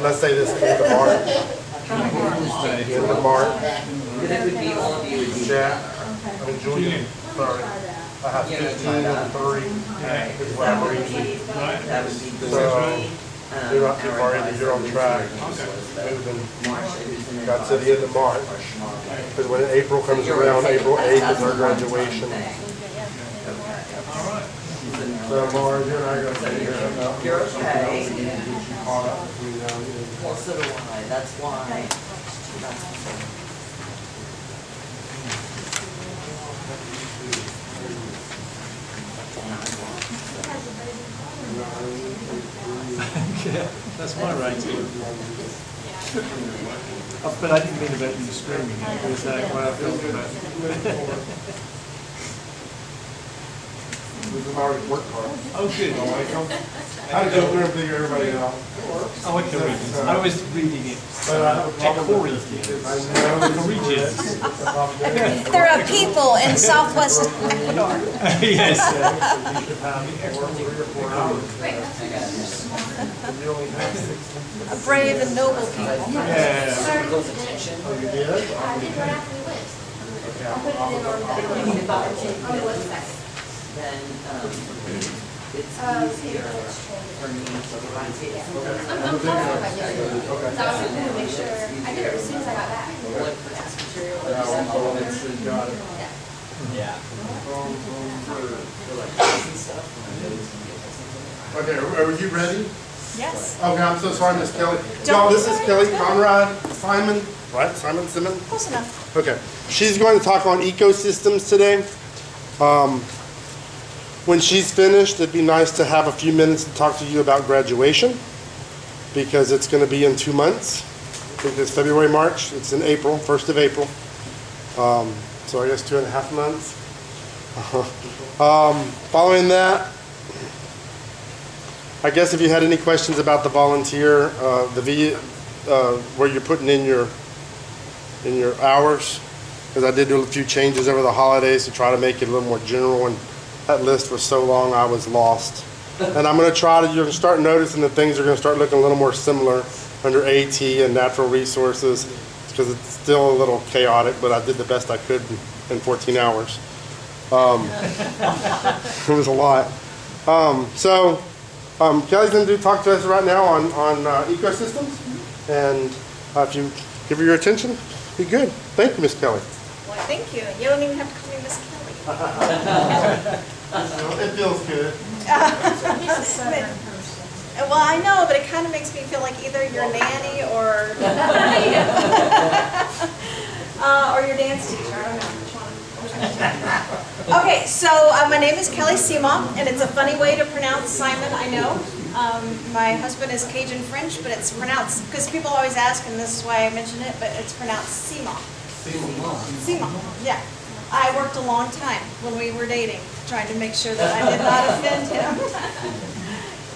let's say this end of March. End of March. It would be all of you. Yeah. I mean, Julian, sorry. I have 15 and 3 is what I'm reading. That would be So, you're not too far in, you're on track. Moving. Got to the end of March. Because when April comes around, April 8th is our graduation. So, Laura, you and I are going to be here about. You're okay. Caught up between now and then. Well, so do I. That's why. Yeah, that's my rating. But I didn't mean about you screaming. It was like what I felt about it. This is our work card. Oh, good. How did you go through and figure everybody out? Oh, I can read it. I was reading it. But I have a problem with Equorians. I know. There are people in Southwest Ecuador. Yes. You should have 3 or 4 hours. You only have 6. Brave and noble people. Yeah. Oh, you did? I did right after we went. Okay, I put it in or Then it's easier for me to find it. I'm positive I did it. So I was like, to make sure, I did it as soon as I got back. What test material Yeah, is that? well, it's got it. Yeah. Okay, are you ready? Yes. Okay, I'm so sorry, Miss Kelly. Don't Y'all, be this is sorry, Kelly it's good. Conrad Simon. What? Simon? Close enough. Okay. She's going to talk on ecosystems today. When she's finished, it'd be nice to have a few minutes to talk to you about graduation because it's going to be in 2 months. I think it's February, March. It's in April, 1st of April. So I guess 2.5 months. Following that, I guess if you had any questions about the volunteer, where you're putting in your hours, because I did do a few changes over the holidays to try to make it a little more general, and that list was so long I was lost. And I'm going to try to, you're going to start noticing that things are going to start looking a little more similar under AT and natural resources, because it's still a little chaotic, but I did the best I could in 14 hours. It was a lot. Kelly's going to talk to us right now on ecosystems, and if you give her your attention, be good. Thank you, Miss Kelly. Well, thank you. You don't even have to call me Miss Kelly. It feels good. Well, I know, but it kind of makes me feel like either your nanny or your dance teacher. I don't know which one. Okay, so my name is Kelly Simon, and it's a funny way to pronounce Simon, I know. My husband is Cajun French, but it's pronounced, because people always ask, and this is why I mention it, but it's pronounced Simon. Simon, yeah. I worked a long time when we were dating, trying to make sure that I did not offend him.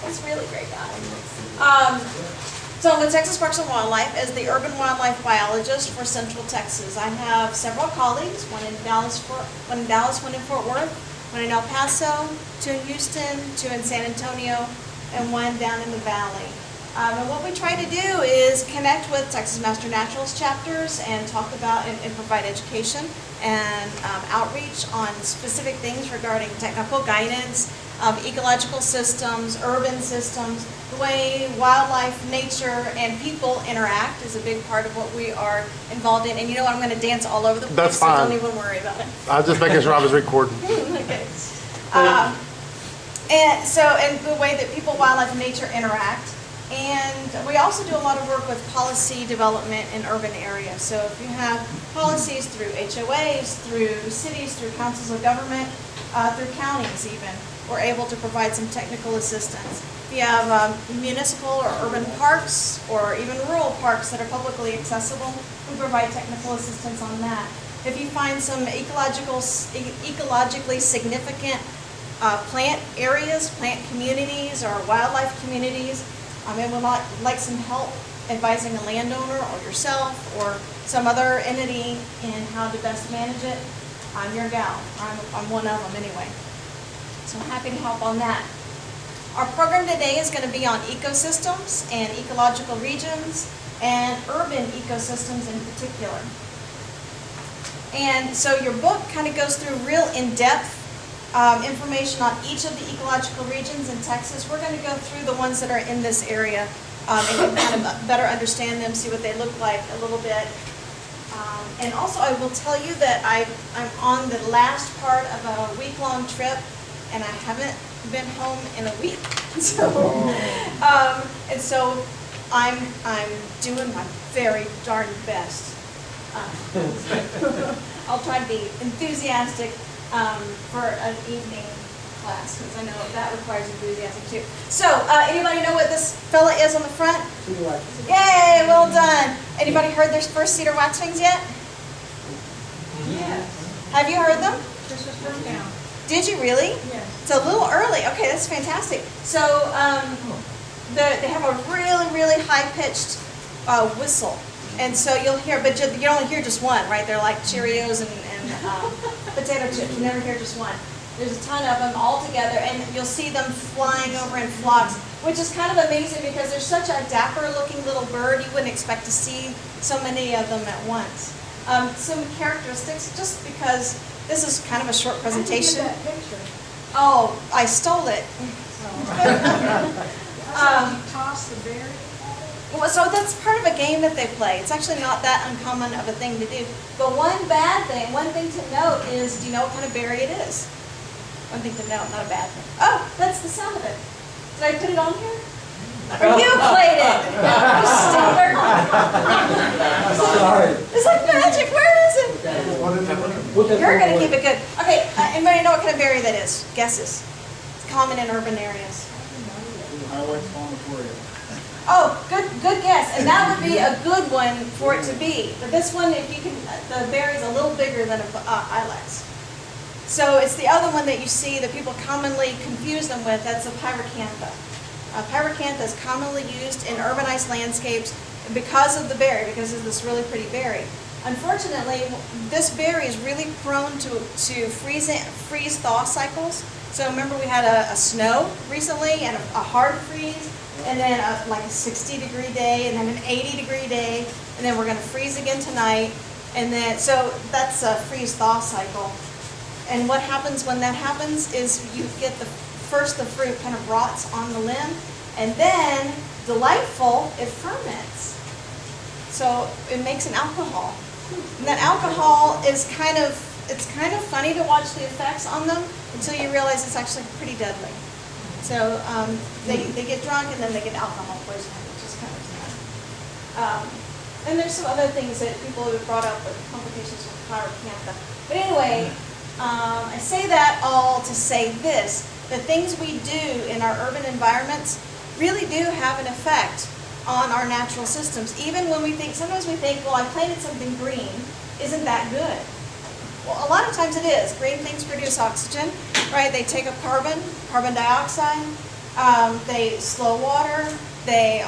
He's a really great guy. So I'm with Texas Parks and Wildlife as the urban wildlife biologist for Central Texas. I have several colleagues, one in Dallas, one in Fort Worth, one in El Paso, 2 in Houston, 2 in San Antonio, and 1 down in the valley. And what we try to do is connect with Texas Master Naturalist chapters and talk about and provide education and outreach on specific things regarding technical guidance, ecological systems, urban systems. The way wildlife, nature, and people interact is a big part of what we are involved in. And you know what, I'm going to dance all over the place, That's so fine. don't even worry about it. I was just making sure I was recording. Okay. And the way that people, wildlife, and nature interact. And we also do a lot of work with policy development in urban areas. So if you have policies through HOAs, through cities, through councils of government, through counties even, we're able to provide some technical assistance. If you have municipal or urban parks, or even rural parks that are publicly accessible, we provide technical assistance on that. If you find some ecologically significant plant areas, plant communities, or wildlife communities, and would like some help advising a landowner or yourself or some other entity in how to best manage it, I'm your gal. I'm one of them anyway. So I'm happy to help on that. Our program today is going to be on ecosystems and ecological regions and urban ecosystems in particular. And so your book kind of goes through real in-depth information on each of the ecological regions in Texas. We're going to go through the ones that are in this area and kind of better understand them, see what they look like a little bit. And also I will tell you that I'm on the last part of a week-long trip, and I haven't been home in a week. So I'm doing my very darn best. I'll try to be enthusiastic for an evening class, because I know that requires enthusiasm too. So, anybody know what this fella is on the front? Yay, well done. Anybody heard their first cedar waxwings yet? Yes. Have you heard them? This was first down. Did you really? Yes. It's a little early. Okay, that's fantastic. So, they have a really, really high-pitched whistle. And so you'll hear, but you only hear just one, right? They're like Cheerios and potato chips. You never hear just one. There's a ton of them all together, and you'll see them flying over in flocks, which is kind of amazing because they're such a dapper-looking little bird. You wouldn't expect to see so many of them at once. Some characteristics, just because this is kind of a short presentation. I didn't get that picture. Oh, I stole it. Toss the berry. Well, so that's part of a game that they play. It's actually not that uncommon of a thing to do. But one thing to note is, do you know what kind of berry it is? One thing to note, not a bad thing. Oh, that's the sound of it. Did I put it on here? Or you played it? You stupid. Sorry. It's like magic. Where is it? You're going to keep it good. Okay, anybody know what kind of berry that is? Guesses. It's common in urban areas. Oh, good guess. And that would be a good one for it to be. But this one, if you can, the berry's a little bigger than an ilex. So it's the other one that you see that people commonly confuse them with. That's a pyracantha. Pyracantha is commonly used in urbanized landscapes because of the berry, because of this really pretty berry. Unfortunately, this berry is really prone to freeze-thaw cycles. So remember we had a snow recently and a hard freeze, and then like a 60-degree day, and then an 80-degree day, and then we're going to freeze again tonight. And then, so that's a freeze-thaw cycle. And what happens when that happens is you get the fruit kind of rots on the limb, and then, delightful, it ferments. So it makes an alcohol. And that alcohol is it's kind of funny to watch the effects on them until you realize it's actually pretty deadly. So they get drunk and then they get alcohol poisoning, which is kind of sad. And there's some other things that people have brought up with complications with pyracantha. But anyway, I say that all to say this. The things we do in our urban environments really do have an effect on our natural systems. Even when sometimes we think, well, I planted something green, isn't that good? Well, a lot of times it is. Green things produce oxygen, right? They take up carbon dioxide, they slow water, they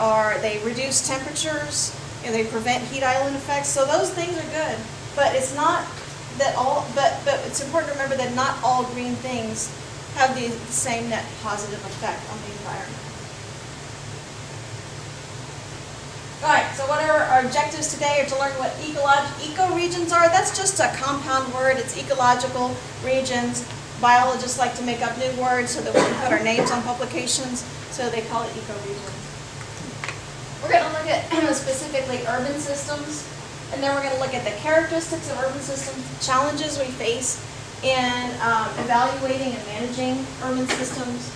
reduce temperatures, they prevent heat island effects. So those things are good. But it's not that all, but it's important to remember that not all green things have the same net positive effect on the environment. All right, so what are our objectives today are to learn what ecoregions are. That's just a compound word. It's ecological regions. Biologists like to make up new words so that we can put our names on publications, so they call it ecoregions. We're going to look at specifically urban systems, and then we're going to look at the characteristics of urban systems, challenges we face in evaluating and managing urban systems,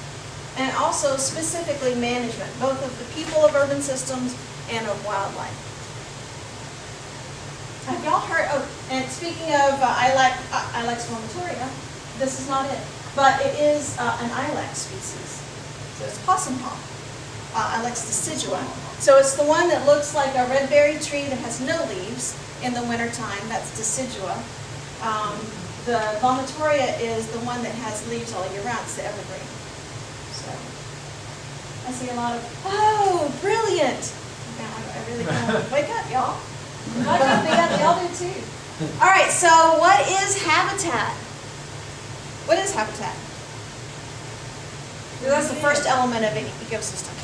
and also specifically management, both of the people of urban systems and of wildlife. Have y'all heard, and speaking of Ilex vomitoria, this is not it, but it is an ilex species. So it's possum hawk, Ilex decidua. So it's the one that looks like a red berry tree that has no leaves in the wintertime. That's decidua. The vomitoria is the one that has leaves all year round. It's the evergreen. So I see a lot of, oh, brilliant. Now I really don't. Wake up, y'all. Wake up, y'all do too. All right, so what is habitat? What is habitat? So that's the first element of any ecosystem.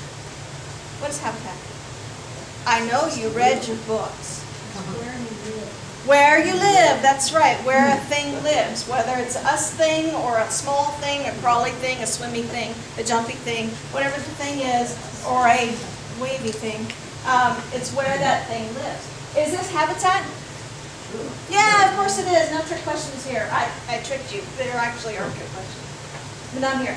What is habitat? I know you read your books. Where you live, that's right, where a thing lives, whether it's a us thing or a small thing, a crawly thing, a swimmy thing, a jumpy thing, whatever the thing is, or a wavy thing, it's where that thing lives. Is this habitat? Yeah, of course it is. No trick questions here. I tricked you. There actually are trick questions. But I'm here.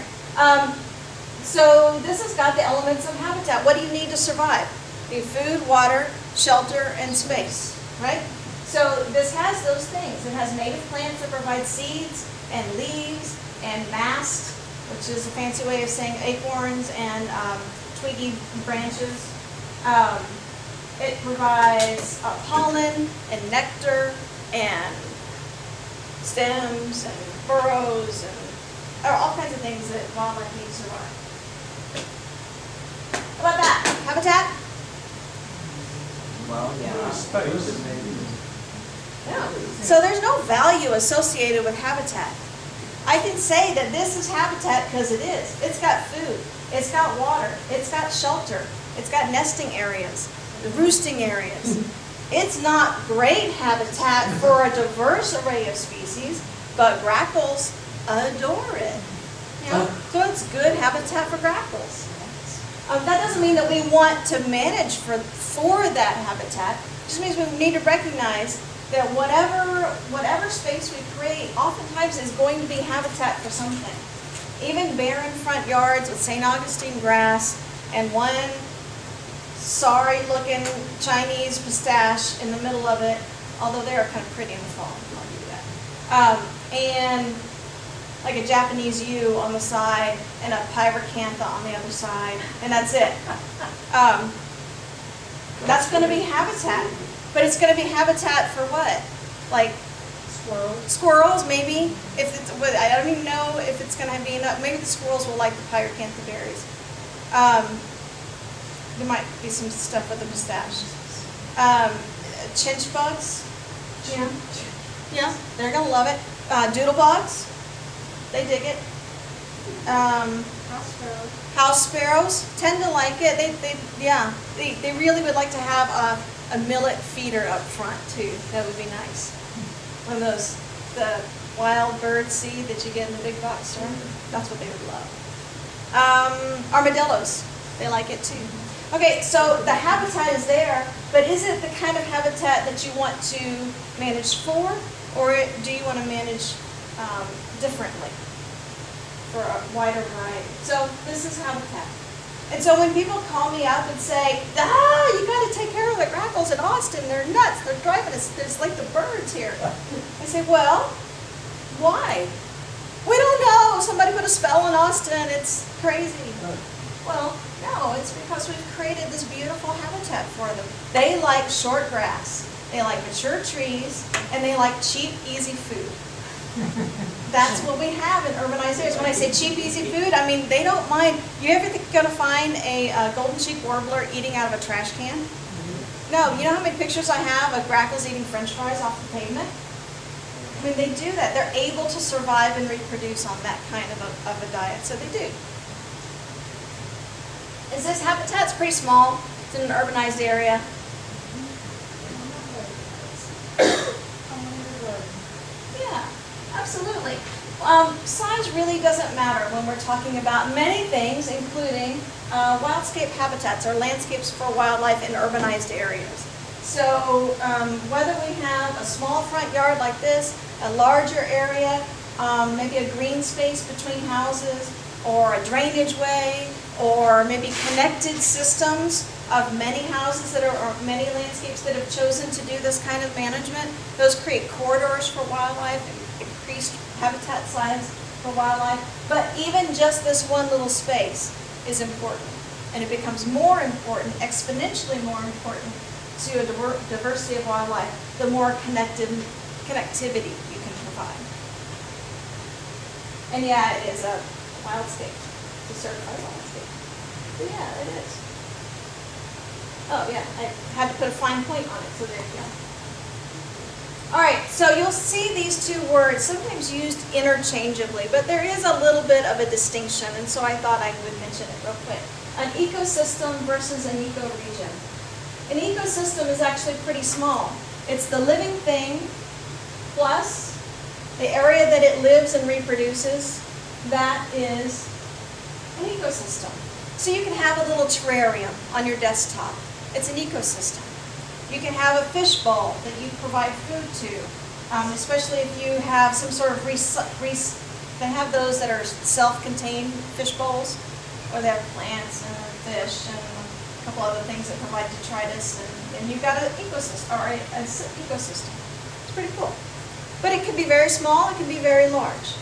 So this has got the elements of habitat. What do you need to survive? You need food, water, shelter, and space, right? So this has those things. It has native plants that provide seeds and leaves and mast, which is a fancy way of saying acorns and twiggy branches. It provides pollen and nectar and stems and burrows and all kinds of things that wildlife need to survive. How about that? Habitat? Well, yeah. Space. Yeah. So there's no value associated with habitat. I can say that this is habitat because it is. It's got food. It's got water. It's got shelter. It's got nesting areas, roosting areas. It's not great habitat for a diverse array of species, but grackles adore it. You know? So it's good habitat for grackles. That doesn't mean that we want to manage for that habitat. It just means we need to recognize that whatever space we create oftentimes is going to be habitat for something. Even barren front yards with St. Augustine grass and one sorry-looking Chinese pistache in the middle of it, although they're kind of pretty in the fall, I'll give you that. And like a Japanese yew on the side and a pyracantha on the other side, and that's it. That's going to be habitat. But it's going to be habitat for what? Like squirrels, maybe. If it's, I don't even know if it's going to be enough. Maybe the squirrels will like the pyracantha berries. There might be some stuff with the pistache. Chinch bugs. Yeah, they're going to love it. Doodlebugs. They dig it. House sparrows tend to like it. They really would like to have a millet feeder up front too. That would be nice. One of those, the wild bird seed that you get in the big box store. That's what they would love. Armadillos, they like it too. Okay, so the habitat is there, but is it the kind of habitat that you want to manage for, or do you want to manage differently for a wider variety? So this is habitat. And so when people call me up and say, you got to take care of the grackles in Austin, they're nuts, they're driving us, it's like the birds here. I say, well, why? We don't know, somebody put a spell on Austin, it's crazy. Well, no, it's because we've created this beautiful habitat for them. They like short grass, they like mature trees, and they like cheap, easy food. That's what we have in urbanized areas. When I say cheap, easy food, I mean they don't mind. You ever going to find a golden cheek warbler eating out of a trash can? No. You know how many pictures I have of grackles eating French fries off the pavement? I mean, they do that. They're able to survive and reproduce on that kind of a diet, so they do. Is this habitat? It's pretty small. It's in an urbanized area. Yeah. Absolutely. Size really doesn't matter when we're talking about many things, including wildscape habitats or landscapes for wildlife in urbanized areas. So whether we have a small front yard like this, a larger area, maybe a green space between houses, or a drainage way, or maybe connected systems of many houses that are, or many landscapes that have chosen to do this kind of management, those create corridors for wildlife, increased habitat size for wildlife. But even just this one little space is important. And it becomes more important, exponentially more important to a diversity of wildlife, the more connectivity you can provide. And yeah, it is a wildscape. It's a certified wildscape. But yeah, it is. Oh yeah, I had to put a fine point on it, so there you go. All right, so you'll see these two words sometimes used interchangeably, but there is a little bit of a distinction, and so I thought I would mention it real quick. An ecosystem versus an ecoregion. An ecosystem is actually pretty small. It's the living thing plus the area that it lives and reproduces. That is an ecosystem. So you can have a little terrarium on your desktop. It's an ecosystem. You can have a fish bowl that you provide food to, especially if you have some sort of they have those that are self-contained fish bowls, or they have plants and fish and a couple other things that provide detritus, and you've got an ecosystem, or an ecosystem. It's pretty cool. But it can be very small, it can be very large.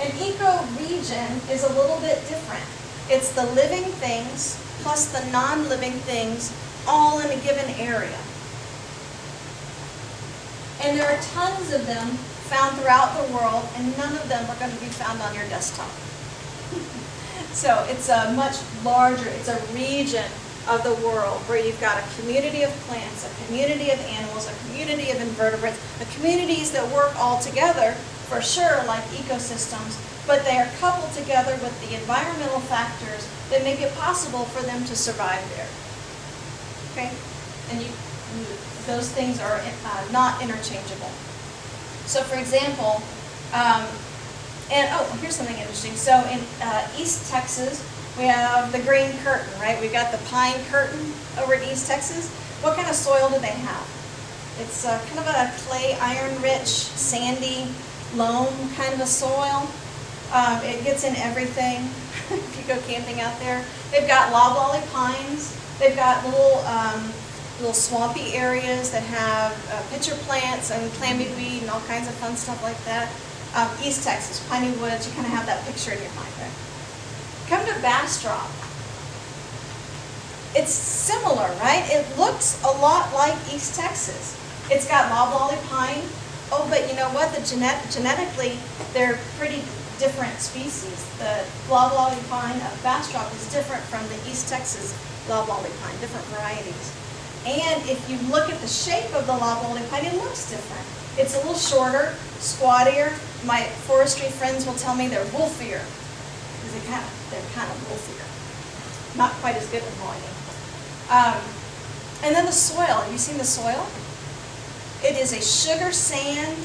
An ecoregion is a little bit different. It's the living things plus the non-living things all in a given area. And there are tons of them found throughout the world, and none of them are going to be found on your desktop. So it's a much larger, it's a region of the world where you've got a community of plants, a community of animals, a community of invertebrates, communities that work all together, for sure, like ecosystems, but they are coupled together with the environmental factors that make it possible for them to survive there. Okay? And those things are not interchangeable. So for example, here's something interesting. So in East Texas, we have the green curtain, right? We've got the pine curtain over in East Texas. What kind of soil do they have? It's kind of a clay, iron-rich, sandy, loam kind of a soil. It gets in everything if you go camping out there. They've got loblolly pines. They've got little swampy areas that have pitcher plants and clammy weed and all kinds of fun stuff like that. East Texas, piney woods, you kind of have that picture in your mind, right? Come to Bastrop. It's similar, right? It looks a lot like East Texas. It's got loblolly pine. Oh, but you know what? Genetically, they're pretty different species. The loblolly pine of Bastrop is different from the East Texas loblolly pine, different varieties. And if you look at the shape of the loblolly pine, it looks different. It's a little shorter, squattier. My forestry friends will tell me they're wolfier, because they're kind of wolfier. Not quite as good at volume. And then the soil. Have you seen the soil? It is a sugar sand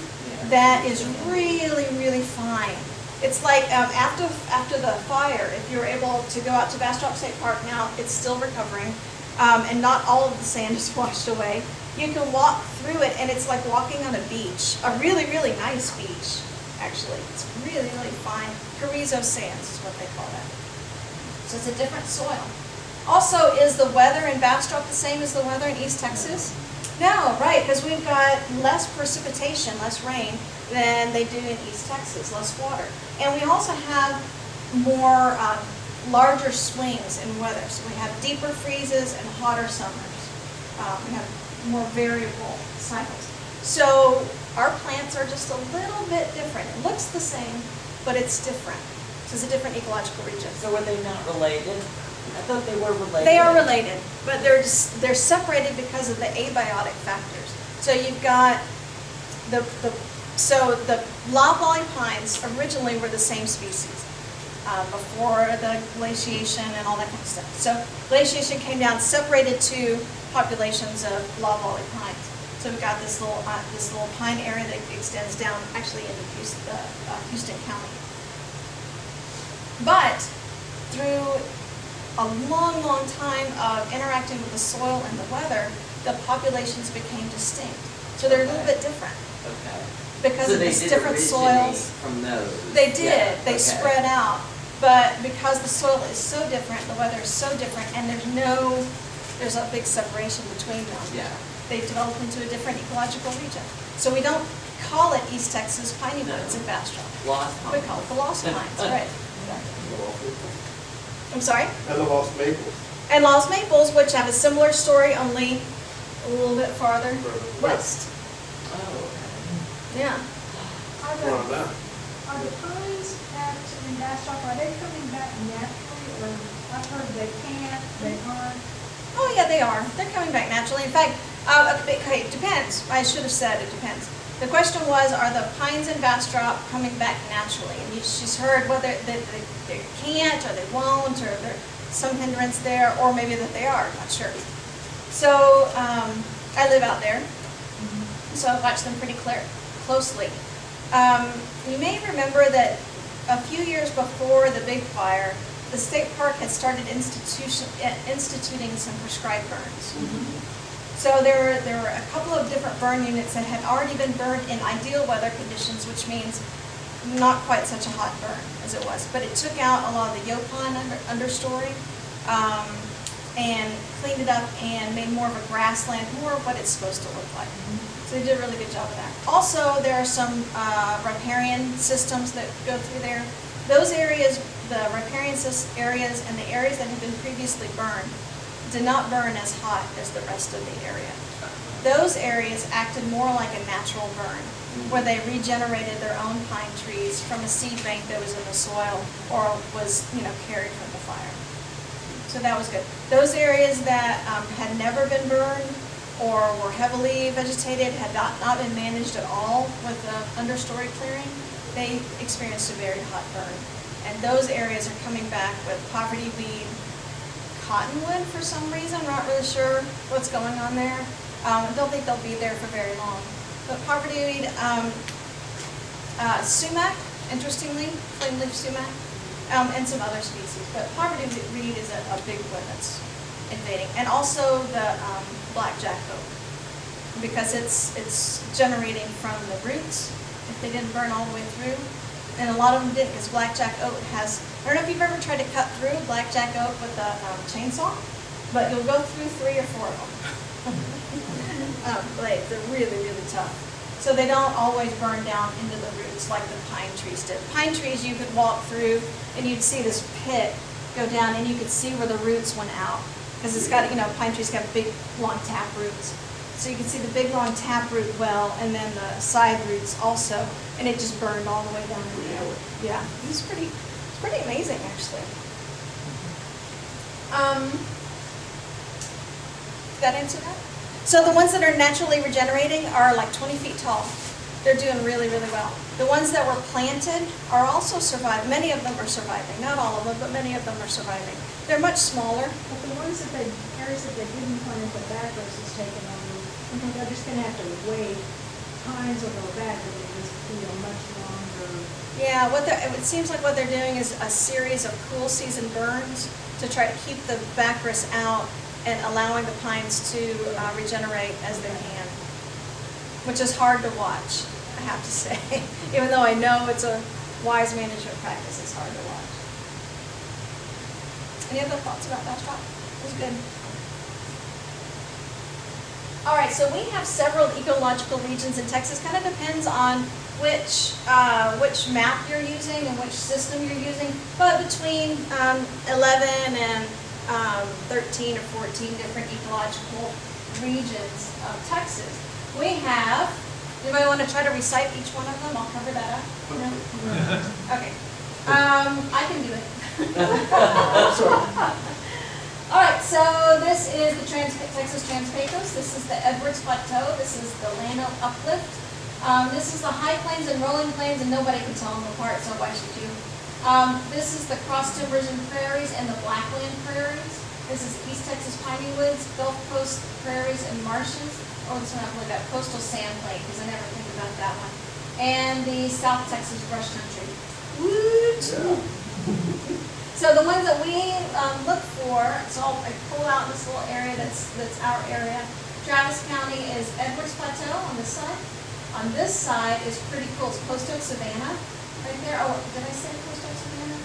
that is really, really fine. It's like after the fire, if you're able to go out to Bastrop State Park now, it's still recovering, and not all of the sand is washed away. You can walk through it, and it's like walking on a beach, a really, really nice beach, actually. It's really, really fine. Carrizo sands is what they call that. So it's a different soil. Also, is the weather in Bastrop the same as the weather in East Texas? No, right, because we've got less precipitation, less rain, than they do in East Texas, less water. And we also have more larger swings in weather. So we have deeper freezes and hotter summers. We have more variable cycles. So our plants are just a little bit different. It looks the same, but it's different. So it's a different ecological region. So were they not related? I thought they were related. They are related, but they're separated because of the abiotic factors. So you've got the loblolly pines originally were the same species before the glaciation and all that kind of stuff. So glaciation came down, separated two populations of loblolly pines. So we've got this little pine area that extends down actually into Houston County. But through a long, long time of interacting with the soil and the weather, the populations became distinct. So they're a little bit different. Okay. Because So of they these did different originate soils. from those. They did. Yeah, They okay. spread out. But because the soil is so different, the weather is so different, and there's a big separation between them. Yeah. They develop into a different ecological region. So we don't call it East Texas piney woods in Bastrop. Lost We call it the Lost Pines, right? I'm sorry? And the lost maples. And Lost Maples, which have a similar story, only a little bit farther west. Oh, Yeah. Are More on that. the pines in Bastrop, are they coming back naturally, or I've heard they can't, they aren't? Oh, yeah, they are. They're coming back naturally. In fact, Okay, it depends. I should have said it depends. The question was, are the pines in Bastrop coming back naturally? And she's heard whether they can't, or they won't, or there's some hindrance there, or maybe that they are, not sure. So I live out there, so I watch them pretty closely. You may remember that a few years before the big fire, the state park had started instituting some prescribed burns. So there were a couple of different burn units that had already been burned in ideal weather conditions, which means not quite such a hot burn as it was. But it took out a lot of the yopon understory and cleaned it up and made more of a grassland, more of what it's supposed to look like. So they did a really good job of that. Also, there are some riparian systems that go through there. Those areas, the riparian areas and the areas that had been previously burned, did not burn as hot as the rest of the area. Those areas acted more like a natural burn, where they regenerated their own pine trees from a seed bank that was in the soil or was, carried from the fire. So that was good. Those areas that had never been burned or were heavily vegetated, had not been managed at all with the understory clearing, they experienced a very hot burn. And those areas are coming back with poverty weed, cottonwood for some reason. I'm not really sure what's going on there. I don't think they'll be there for very long. But poverty weed, sumac, interestingly, flame leaf sumac, and some other species. But poverty weed is a big one that's invading. And also the blackjack oak, because it's generating from the roots if they didn't burn all the way through. And a lot of them didn't, because blackjack oak has, I don't know if you've ever tried to cut through blackjack oak with a chainsaw, but you'll go through 3 or 4 of them. Blades, they're really, really tough. So they don't always burn down into the roots like the pine trees did. Pine trees you could walk through and you'd see this pit go down and you could see where the roots went out. Because it's got, pine trees got big, long tap roots. So you can see the big, long tap root well, and then the side roots also, and it just burned all the way down in there. Yeah, it's pretty amazing, actually. Did that answer that? So the ones that are naturally regenerating are like 20 feet tall. They're doing really, really well. The ones that were planted are also surviving. Many of them are surviving. Not all of them, but many of them are surviving. They're much smaller. But the ones that areas that they didn't plant, the backrest is taken over. They're just gonna have to wait. Pines will go back, but they just much longer. Yeah, it seems like what they're doing is a series of cool season burns to try to keep the backrest out and allowing the pines to regenerate as they can, which is hard to watch, I have to say. Even though I know it's a wise management practice, it's hard to watch. Any other thoughts about that talk? It was good. All right, so we have several ecological regions in Texas. Kind of depends on which map you're using and which system you're using, but between 11 and 13 or 14 different ecological regions of Texas. We have, anybody want to try to recite each one of them? I'll cover that up. No? Okay. I can do it. All right, so this is the Texas Trans-Pecos. This is the Edwards Plateau. This is the Llano Uplift. This is the High Plains and Rolling Plains, and nobody can tell them apart, so why should you? This is the Cross Timbers and Prairies and the Blackland Prairies. This is East Texas Piney Woods, Gulf Coast Prairies and Marshes. Oh, this one I have that Coastal Sand Plain, because I never think about that one. And the South Texas Brush Country. Woot! Yeah. So the ones that we look for, so I pull out this little area that's our area. Travis County is Edwards Plateau on this side. On this side is pretty cool. It's Post Oak Savannah right there. Oh, did I say Post Oak Savannah?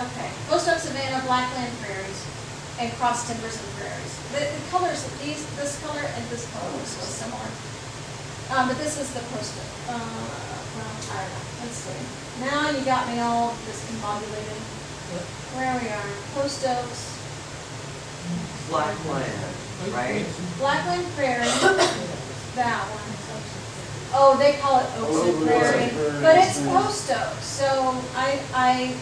Okay. Post Oak Savannah, Blackland Prairies, and Cross Timbers and Prairies. The colors of this color and this color are so similar. But this is the Post Oak. Well, I don't know. Let's see. Now you got me all discombobulated. Where we are. Post Oaks. Blackland, right? Blackland Prairie. That one. Oh, they call it Oaks and Prairie. But it's Post Oaks. So I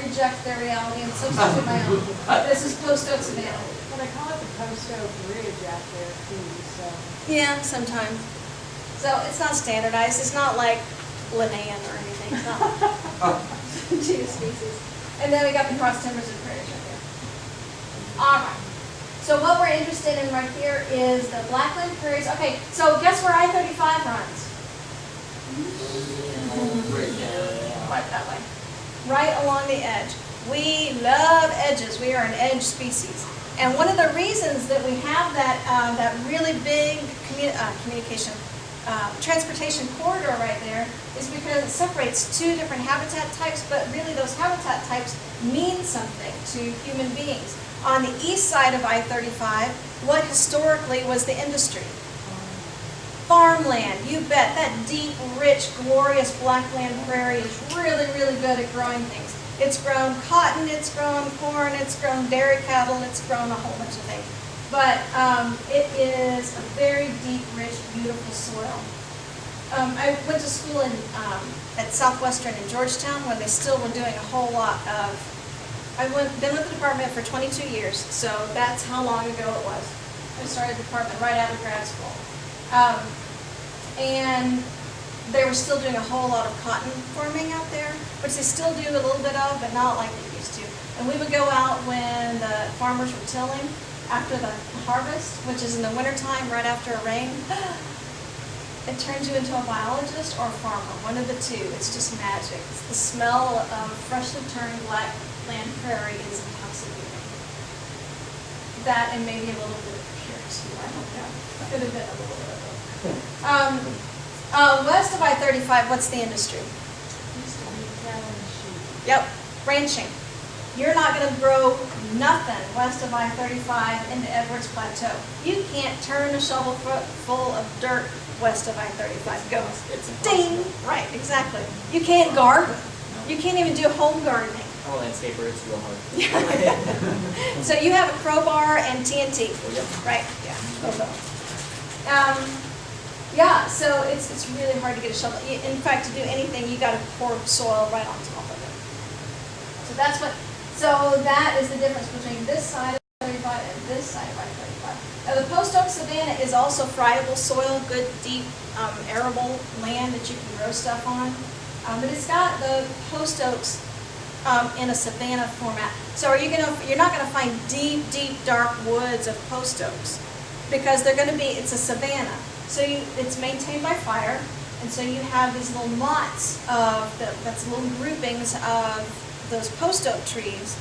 reject their reality and substitute my own. This is Post Oak Savannah. Well, they call it the Post Oak Ridge out there too, so. Yeah, sometimes. So it's not standardized, it's not like Linnaean or anything, it's not geospecies. And then we got the cross timbers and prairies right there. All right. So what we're interested in right here is the Blackland Prairies. Okay, so guess where I-35 runs? Right that way. Right along the edge. We love edges. We are an edge species. And one of the reasons that we have that really big transportation corridor right there is because it separates two different habitat types, but really those habitat types mean something to human beings. On the east side of I-35, what historically was the industry? Farmland, you bet. That deep, rich, glorious blackland prairie is really, really good at growing things. It's grown cotton, it's grown corn, it's grown dairy cattle, it's grown a whole bunch of things. But it is a very deep, rich, beautiful soil. I went to school at Southwestern in Georgetown when they still were doing a whole lot of, been with the department for 22 years, so that's how long ago it was. I started the department right out of grad school. And they were still doing a whole lot of cotton farming out there, which they still do a little bit of, but not like they used to. And we would go out when the farmers were tilling after the harvest, which is in the wintertime, right after a rain. It turns you into a biologist or a farmer, one of the two. It's just magic. It's the smell of freshly turned black land prairie is intoxicating. That and maybe a little bit of pure too, I don't know. Could have been a little bit of both. West of I-35, what's the industry? Used to be cattle and sheep. Yep, ranching. You're not going to grow nothing west of I-35 into Edwards Plateau. You can't turn a shovel full of dirt west of I-35. Go. It's Ding! Right, exactly. You can't garden. You can't even do home gardening. I'm a landscaper, it's real hard. So you have a crowbar and TNT. Oh, yep. Right, yeah. Yeah, so it's really hard to get a shovel. In fact, to do anything, you got to pour soil right on top of it. So that is the difference between this side of 35 and this side of I-35. Now the post oak savanna is also friable soil, good deep arable land that you can grow stuff on. But it's got the post oaks in a savanna format. So you're not gonna find deep, dark woods of post oaks because it's a savanna. So it's maintained by fire, and so you have these little knots that's little groupings of those post oak trees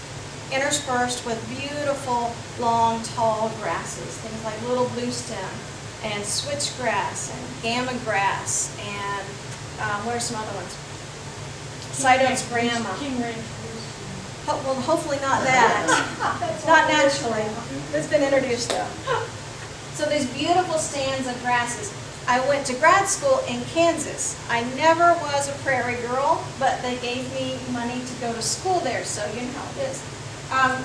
interspersed with beautiful, long, tall grasses, things like little bluestem and switchgrass and gamma grass and what are some other ones? Sidon's grama. King Ranch. Well, hopefully not that. Not naturally. It's been introduced though. So these beautiful stands of grasses. I went to grad school in Kansas. I never was a prairie girl, but they gave me money to go to school there, so you know how it is.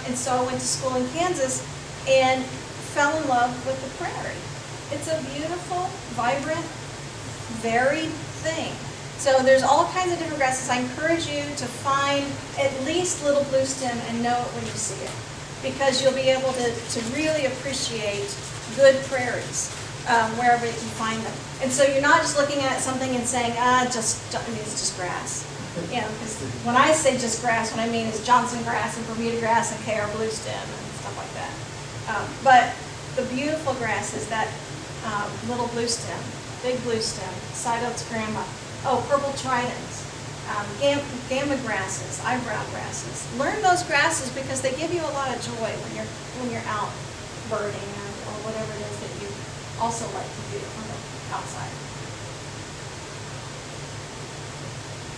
And so I went to school in Kansas and fell in love with the prairie. It's a beautiful, vibrant, varied thing. So there's all kinds of different grasses. I encourage you to find at least little bluestem and know it when you see it, because you'll be able to really appreciate good prairies wherever you can find them. And so you're not just looking at something and saying, it's just grass. You know, because when I say just grass, what I mean is Johnson grass and Bermuda grass and KR bluestem and stuff like that. But the beautiful grasses, that little bluestem, big bluestem, Sidon's grama, purple tridents, gamma grasses, eyebrow grasses. Learn those grasses because they give you a lot of joy when you're out birding or whatever it is that you also like to do on the outside.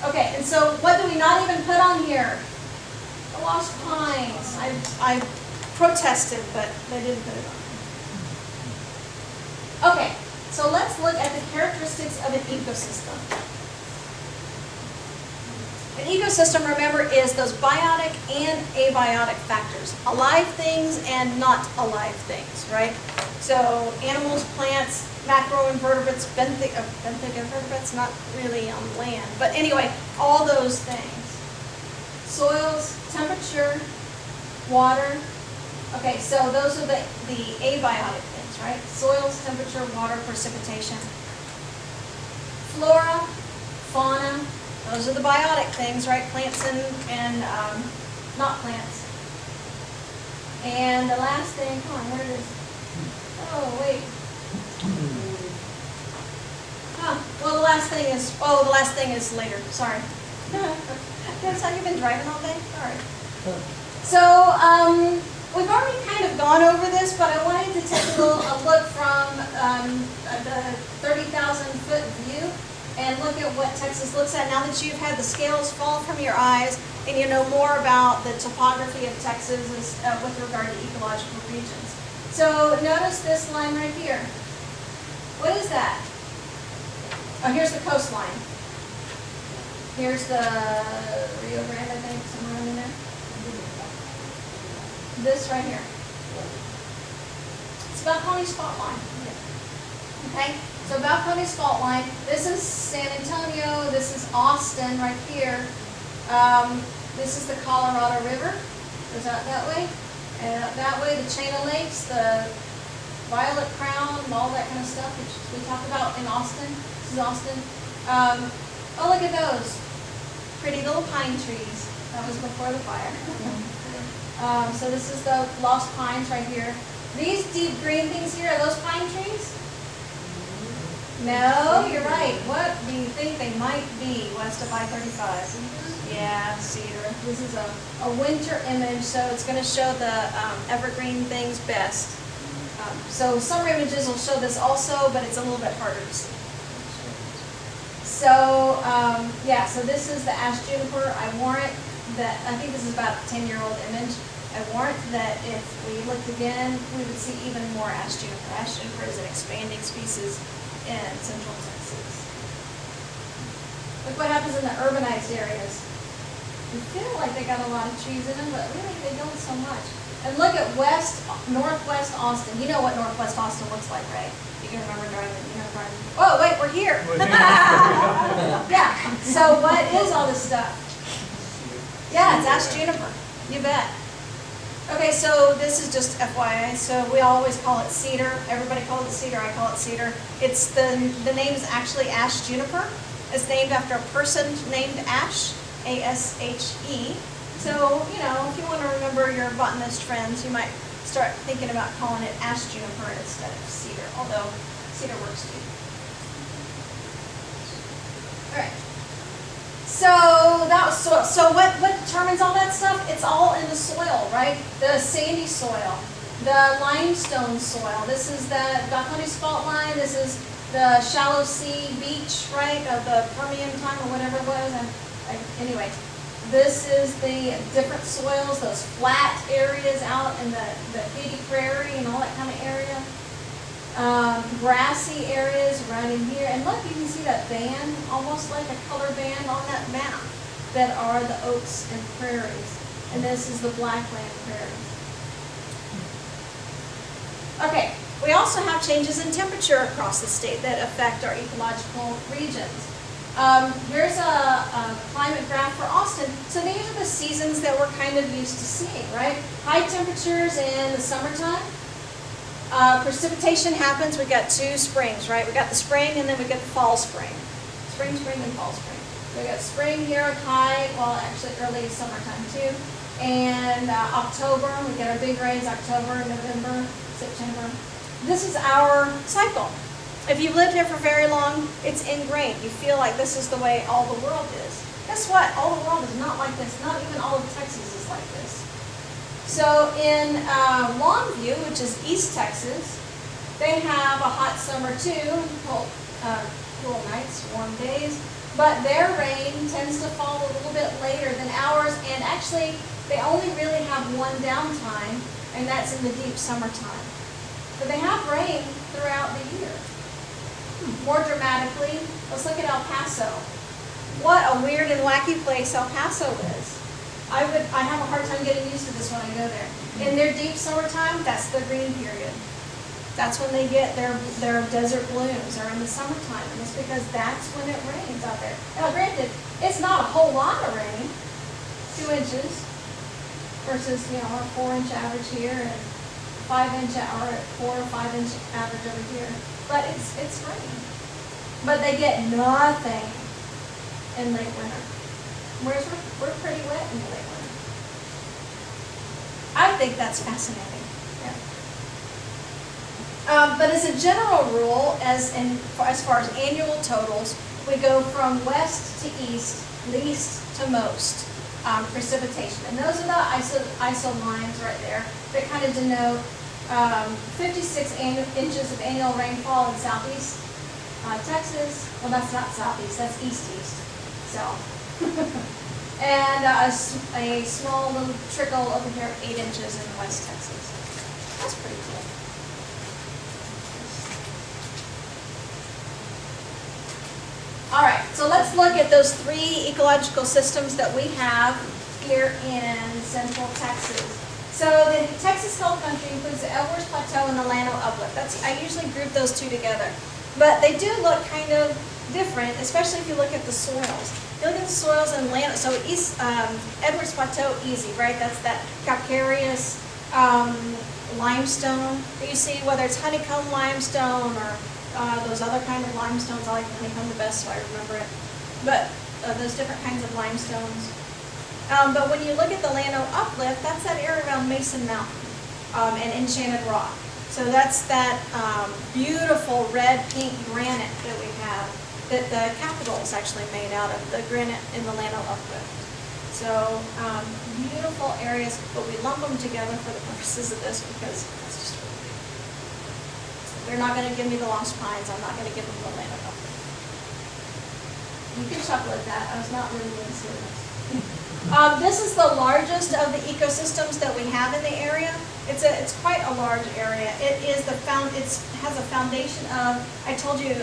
Okay, and so what do we not even put on here? The lost pines. I protested, but they didn't put it on. Okay, so let's look at the characteristics of an ecosystem. An ecosystem, remember, is those biotic and abiotic factors. Alive things and not alive things, right? So animals, plants, macroinvertebrates, benthic invertebrates, not really on land. But anyway, all those things. Soils, temperature, water. Okay, Okay, so those are the abiotic things, right? Soils, temperature, water, precipitation. Flora, fauna, those are the biotic things, right? Plants and not plants. And the last thing, come on, where it is? Oh, wait. Well, the last thing is later, sorry. That's how you've been driving all day? All right. So, we've already kind of gone over this, but I wanted to take a look from the 30,000 foot view and look at what Texas looks at now that you've had the scales fall from your eyes and you know more about the topography of Texas with regard to ecological regions. So notice this line right here. What is that? Oh, here's the coastline. Here's the Rio Grande, I think, somewhere in there. This right here. It's Balcones fault line. Okay, so Balcones fault line. This is San Antonio. This is Austin right here. This is the Colorado River. Goes out that way. And out that way, the chain of lakes, the Violet Crown, and all that kind of stuff, which we talked about in Austin. This is Austin. Oh, look at those. Pretty little pine trees. That was before the fire. So this is the lost pines right here. These deep green things here, are those pine trees? No, you're right. What do you think they might be west of I-35? Yeah, cedar. This is a winter image, so it's going to show the evergreen things best. So summer images will show this also, but it's a little bit harder to see. So, yeah, so this is the ash juniper. I warrant that, I think this is about a 10-year-old image. I warrant that if we looked again, we would see even more ash juniper. Ash juniper is an expanding species in central Texas. Look what happens in the urbanized areas. You feel like they got a lot of trees in them, but really they don't so much. And look at northwest Austin. You know what northwest Austin looks like, right? You can remember driving. Oh, wait, we're here. Yeah. So what is all this stuff? Yeah, it's ash juniper. You bet. Okay, so this is just FYI. So we always call it cedar. Everybody calls it cedar. I call it cedar. It's the name is actually ash juniper. It's named after a person named Ash, A-S-H-E. So, you know, if you want to remember your botanist friends, you might start thinking about calling it ash juniper instead of cedar, although cedar works too. All right. So what determines all that stuff? It's all in the soil, right? The sandy soil, the limestone soil. This is the Balcones fault line. This is the shallow sea beach, right, of the Permian time or whatever it was. Anyway, this is the different soils, those flat areas out in the Haiti Prairie and all that kind of area. Grassy areas around in here. And look, you can see that band, almost like a color band on that map, that are the oaks and prairies. And this is the blackland prairies. Okay, we also have changes in temperature across the state that affect our ecological regions. Here's a climate graph for Austin. So these are the seasons that we're kind of used to seeing, right? High temperatures in the summertime. Precipitation happens. We've got two springs, right? We've got the spring and then we've got the fall spring. Spring, and fall spring. So we've got spring here, high, well, actually early summertime too. And October, we get our big rains, October, November, September. This is our cycle. If you've lived here for very long, it's ingrained. You feel like this is the way all the world is. Guess what? All the world is not like this. Not even all of Texas is like this. So in Longview, which is East Texas, they have a hot summer too, cool nights, warm days, but their rain tends to fall a little bit later than ours, and actually they only really have one downtime, and that's in the deep summertime. But they have rain throughout the year. More dramatically, let's look at El Paso. What a weird and wacky place El Paso is. I have a hard time getting used to this when I go there. In their deep summertime, that's the green period. That's when they get their desert blooms, or in the summertime, and it's because that's when it rains out there. Now granted, it's not a whole lot of rain, 2 inches, versus, our 4-inch average here and 5-inch or 4 or 5-inch average over here. But it's raining. But they get nothing in late winter. Whereas we're pretty wet in the late winter. I think that's fascinating. Yeah. But as a general rule, as far as annual totals, we go from west to east, least to most precipitation. And those are the ISO lines right there that kind of denote 56 inches of annual rainfall in southeast Texas. Well, that's not southeast, that's east-east. So, and a small little trickle over here, 8 inches in West Texas. That's pretty cool. All right, so let's look at those 3 ecological systems that we have here in Central Texas. So the Texas Hill Country includes the Edwards Plateau and the Llano Uplift. I usually group those two together. But they do look kind of different, especially if you look at the soils. You look at the soils in Llano, so Edwards Plateau, easy, right? That's that calcareous limestone that you see, whether it's honeycomb limestone or those other kind of limestones. I like honeycomb the best, so I remember it. But those different kinds of limestones. But when you look at the Llano Uplift, that's that area around Mason Mountain and Enchanted Rock. So that's that beautiful red-pink granite that we have, that the Capitol is actually made out of, the granite in the Llano Uplift. So beautiful areas, but we lump them together for the purposes of this because that's just really big. They're not going to give me the Lost Pines. I'm not going to give them the Llano Uplift. You can chuckle at that. I was not really being serious. This is the largest of the ecosystems that we have in the area. It's quite a large area. It has a foundation of, I told you,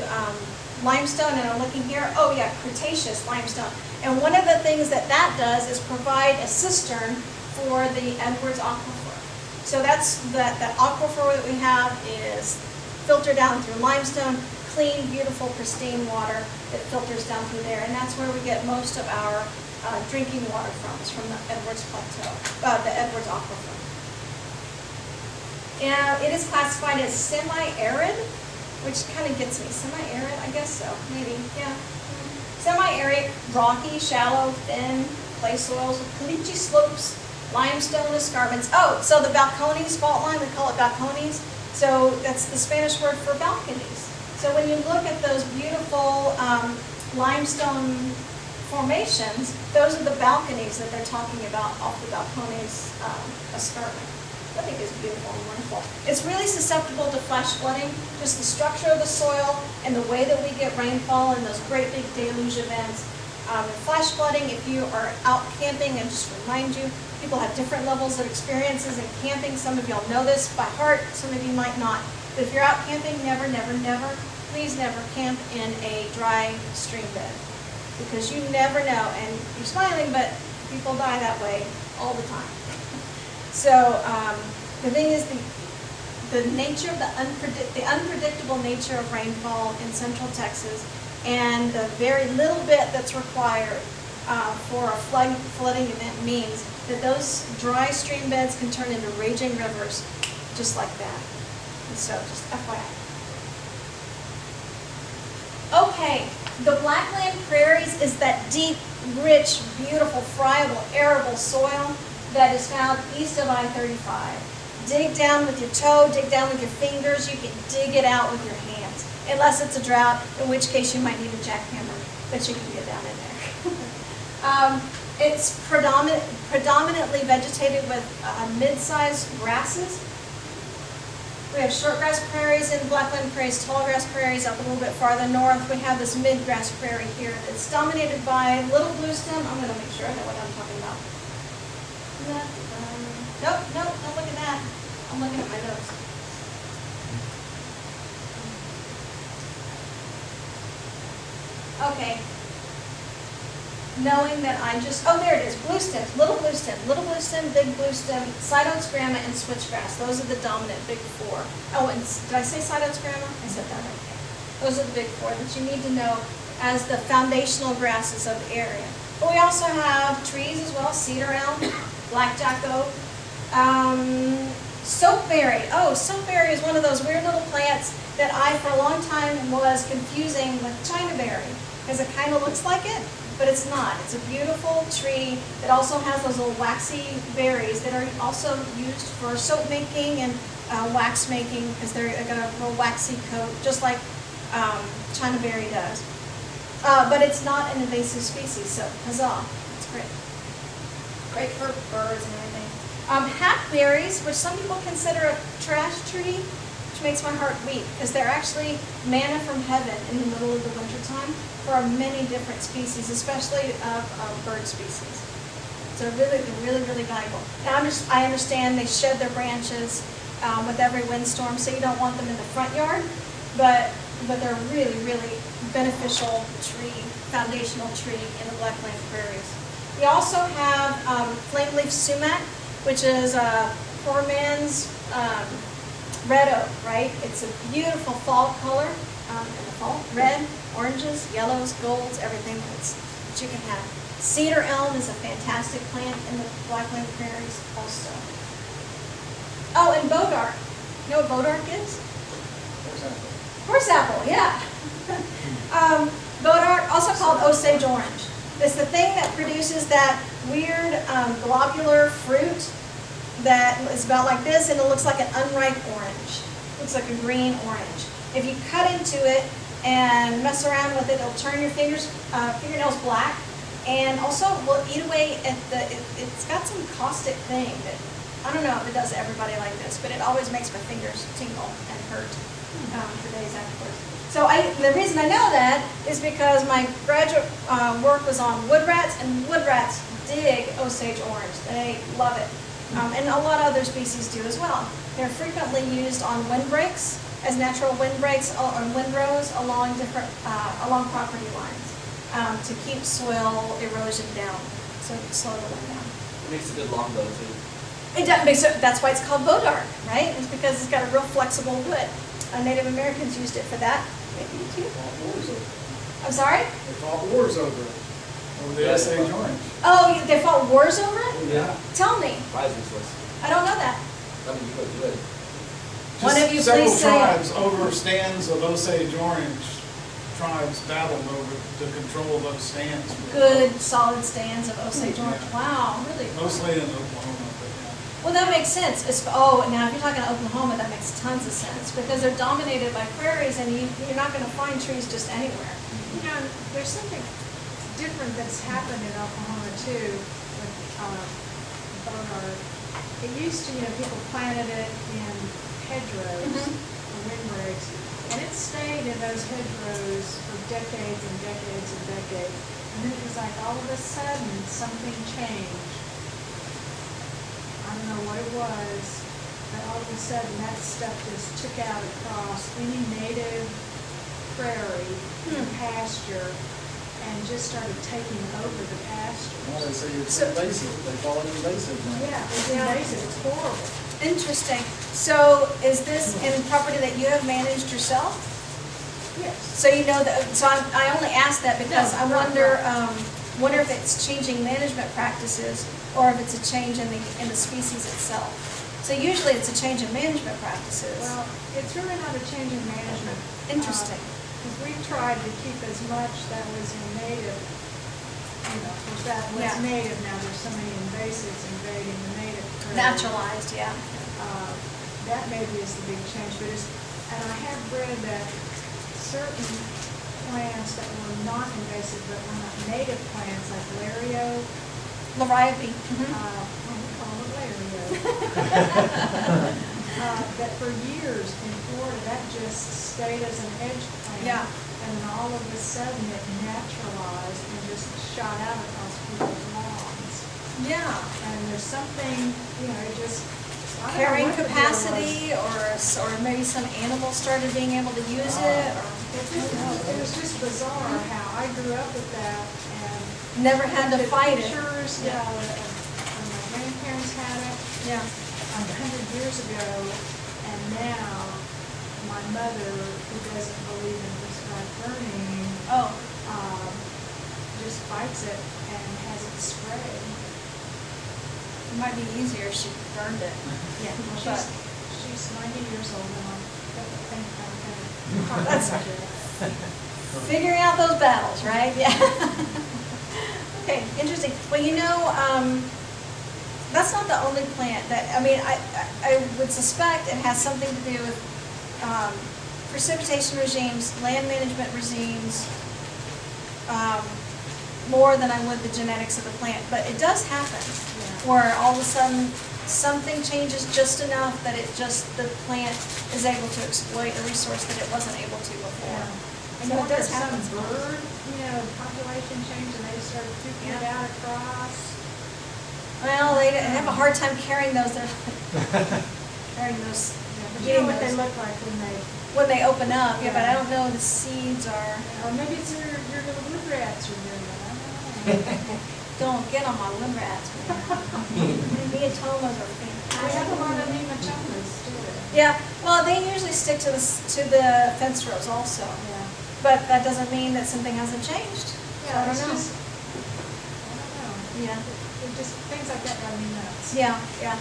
limestone, and I'm looking here. Oh yeah, Cretaceous limestone. And one of the things that does is provide a cistern for the Edwards Aquifer. So that's that aquifer that we have is filtered down through limestone, clean, beautiful, pristine water that filters down through there, and that's where we get most of our drinking water from. It's from the Edwards Plateau, the Edwards Aquifer. And it is classified as semi-arid, which kind of gets me. Semi-arid, I guess so, maybe, yeah. Semi-arid, rocky, shallow, thin, clay soils with caliche slopes, limestone escarpments. Oh, so the Balcones fault line, we call it Balcones. So that's the Spanish word for balconies. So when you look at those beautiful limestone formations, those are the balconies that they're talking about off the Balcones escarpment. I think it's beautiful and wonderful. It's really susceptible to flash flooding, just the structure of the soil and the way that we get rainfall and those great big deluge events. Flash flooding, if you are out camping, and just remind you, people have different levels of experiences in camping. Some of y'all know this by heart, some of you might not. But if you're out camping, never, never, never, please never camp in a dry stream bed. Because you never know, and you're smiling, but people die that way all the time. So the thing is, the nature of the unpredictable nature of rainfall in Central Texas, and the very little bit that's required for a flooding event means that those dry stream beds can turn into raging rivers, just like that. And so, just FYI. Okay, the Blackland Prairies is that deep, rich, beautiful, friable, arable soil that is found east of I-35. Dig down with your toe, dig down with your fingers. You can dig it out with your hands, unless it's a drought, in which case you might need a jackhammer, but you can get down in there. It's predominantly vegetated with mid-sized grasses. We have shortgrass prairies in Blackland Prairies, tallgrass prairies up a little bit farther north. We have this midgrass prairie here that's dominated by little bluestem. I'm going to make sure I know what I'm talking about. Nope, don't look at that. I'm looking at my notes. Okay. Knowing that oh, there it is, bluestem, little bluestem, big bluestem, Sidotes grama, and switchgrass. Those are the dominant big four. Oh, and did I say Sidotes grama? I said that okay. Those are the big four that you need to know as the foundational grasses of the area. But we also have trees as well, cedar elm, blackjack oak. Soapberry. Oh, soapberry is one of those weird little plants that I, for a long time, was confusing with chinaberry, because it kind of looks like it, but it's not. It's a beautiful tree that also has those little waxy berries that are also used for soap making and wax making, because they're got a little waxy coat, just like chinaberry does. But it's not an invasive species, so huzzah, it's great. Great for birds and everything. Hackberries, which some people consider a trash tree, which makes my heart weep, because they're actually manna from heaven in the middle of the wintertime for many different species, especially of bird species. So they're really valuable. Now I understand they shed their branches with every windstorm, so you don't want them in the front yard, but they're really beneficial tree, foundational tree in the Blackland prairies. We also have flame-leaf sumac, which is poor man's red oak, right? It's a beautiful fall color in the fall. Red, oranges, yellows, golds, everything that you can have. Cedar elm is a fantastic plant in the Blackland prairies also. Oh, and bodark. You know what bodark is? Horse apple, yeah. Bodark, also called Osage orange. It's the thing that produces that weird globular fruit that is about like this, and it looks like an unripe orange. Looks like a green orange. If you cut into it and mess around with it, it'll turn your fingernails black, and also will eat away at it's got some caustic thing that, I don't know if it does to everybody like this, but it always makes my fingers tingle and hurt for days afterwards. So the reason I know that is because my graduate work was on wood rats, and wood rats dig Osage orange. They love it. And a lot of other species do as well. They're frequently used on windbreaks, as natural windbreaks or windrows along along property lines to keep soil erosion down, so slow the wind down. It makes a good longbow too. That's why it's called bodark, right? It's because it's got a real flexible wood. Native Americans used it for that. Maybe you too. I'm sorry? They fought wars over it, over the Osage orange. Oh, they fought wars over it? Yeah. Tell me. Why is useless? I don't know that. I mean, you could do it. One of you Several please say tribes over stands of Osage orange. Tribes battled over to control those stands. good, solid stands of Osage orange. Wow, really? Mostly in Oklahoma, but yeah. Well, that makes sense. Now if you're talking Oklahoma, that makes tons of sense because they're dominated by prairies and you're not going to find trees just anywhere. You know, there's something different that's happened in Oklahoma too with bonar. It used to, people planted it in hedgerows or windbreaks, and it stayed in those hedgerows for decades and decades and decades. And then it was like all of a sudden something changed. I don't know what it was, but all of a sudden that stuff just took out across any native prairie and pasture and just started taking over the pasture. Well, they say it's invasive. They call it invasive now. Yeah, it's invasive. It's horrible. Interesting. So is this in property that you have managed yourself? Yes. So you know that. So I only ask that because No, I right. wonder if it's changing management practices or if it's a change in the species itself. So usually it's a change in management practices. Well, it's really not a change in management. Interesting. Because we tried to keep as much that was in native, because that was Yeah. native. Now there's so many invasives invading the native prairie. Naturalized, yeah. That maybe is the big change, but and I have read that certain plants that were not invasive but were not native plants, like Lario, Lariape. we call it Lario, that for years in Florida, that just stayed as an edge plant. Yeah. And then all of a sudden it naturalized and just shot out across people's lawns. Yeah. And there's something, it just, I don't know Carrying what the deal capacity, or maybe some animals started being able to use it, or It was just bizarre how I grew up with that and never had to the fight it. pictures, when my grandparents had it Yeah. 100 years ago, and now my mother, who doesn't believe in prescribed burning, Oh. just fights it and has it sprayed. It might be easier if she burned it. Yeah, well, But- she's 90 years old now. Got the thing That's figuring out those battles, right? Yeah. Okay, interesting. Well, that's not the only plant that, I would suspect it has something to do with precipitation regimes, land management regimes, more than I would the genetics of the plant. But it does happen where all of a sudden something changes just enough that the plant is able to exploit a resource that it wasn't able to before. And So what it does if some happen. bird, population change and they start pooping it out across? Well, they have a hard time carrying those. Carrying those. But you know what they look like When they open up, yeah, but I don't know the seeds are. or maybe it's your little wood rats are doing it, I don't know. Don't get on my wood rats, man. Neotomas are I have a lot of fantastic. nematomas too. Yeah, well, they usually stick to the fence rows also, Yeah. but that doesn't mean that something hasn't changed. So I Yeah, don't it's know. just, I don't know. Yeah. It just, things like that drive me nuts. Yeah, yeah.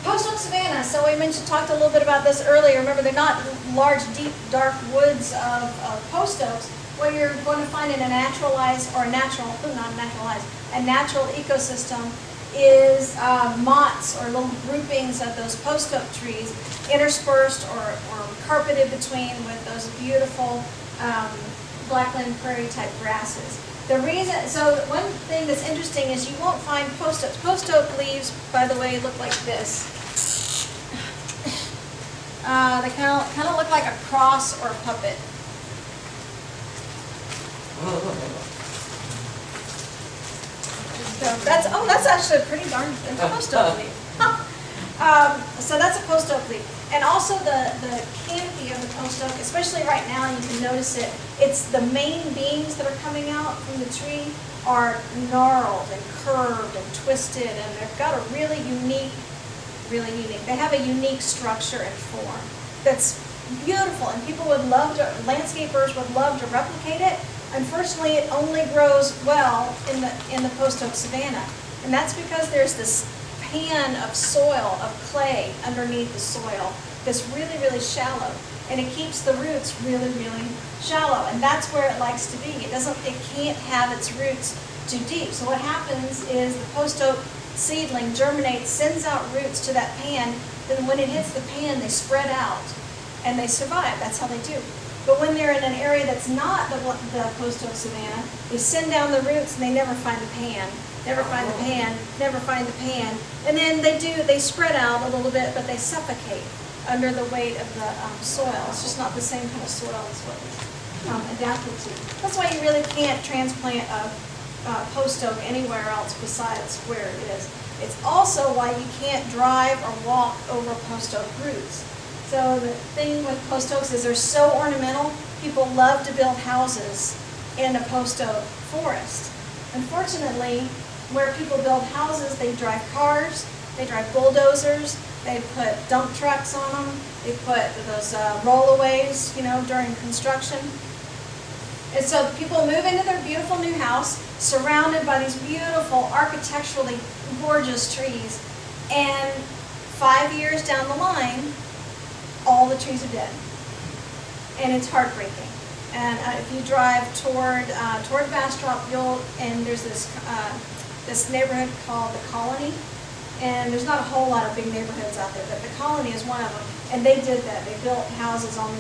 Post oak savanna. So we talked a little bit about this earlier. Remember, they're not large, deep, dark woods of post oaks. What you're going to find in a naturalized or a natural ecosystem is mottes or little groupings of those post oak trees interspersed or carpeted between with those beautiful blackland prairie type grasses. So one thing that's interesting is you won't find post oaks. Post oak leaves, by the way, look like this. They kind of look like a cross or a puppet. So that's actually a pretty darn post oak leaf. So that's a post oak leaf. And also the canopy of the post oak, especially right now, you can notice it. It's the main beams that are coming out from the tree are gnarled and curved and twisted, and they've got a really unique. They have a unique structure and form that's beautiful, and landscapers would love to replicate it. Unfortunately, it only grows well in the post oak savanna, and that's because there's this pan of soil, of clay underneath the soil that's really, really shallow, and it keeps the roots really, really shallow, and that's where it likes to be. It can't have its roots too deep. So what happens is the post oak seedling germinates, sends out roots to that pan, then when it hits the pan, they spread out, and they survive. That's how they do. But when they're in an area that's not the post oak savanna, they send down the roots and they never find the pan, never find the pan, never find the pan. And then they spread out a little bit, but they suffocate under the weight of the soil. It's just not the same kind of soil as what we're adapted to. That's why you really can't transplant a post oak anywhere else besides where it is. It's also why you can't drive or walk over post oak roots. So the thing with post oaks is they're so ornamental. People love to build houses in a post oak forest. Unfortunately, where people build houses, they drive cars, they drive bulldozers, they put dump trucks on them, they put those rollaways, during construction. And so people move into their beautiful new house, surrounded by these beautiful, architecturally gorgeous trees, and 5 years down the line, all the trees are dead. And it's heartbreaking. And if you drive toward Bastrop, and there's this neighborhood called the Colony, and there's not a whole lot of big neighborhoods out there, but the Colony is one of them. And they did that. They built houses on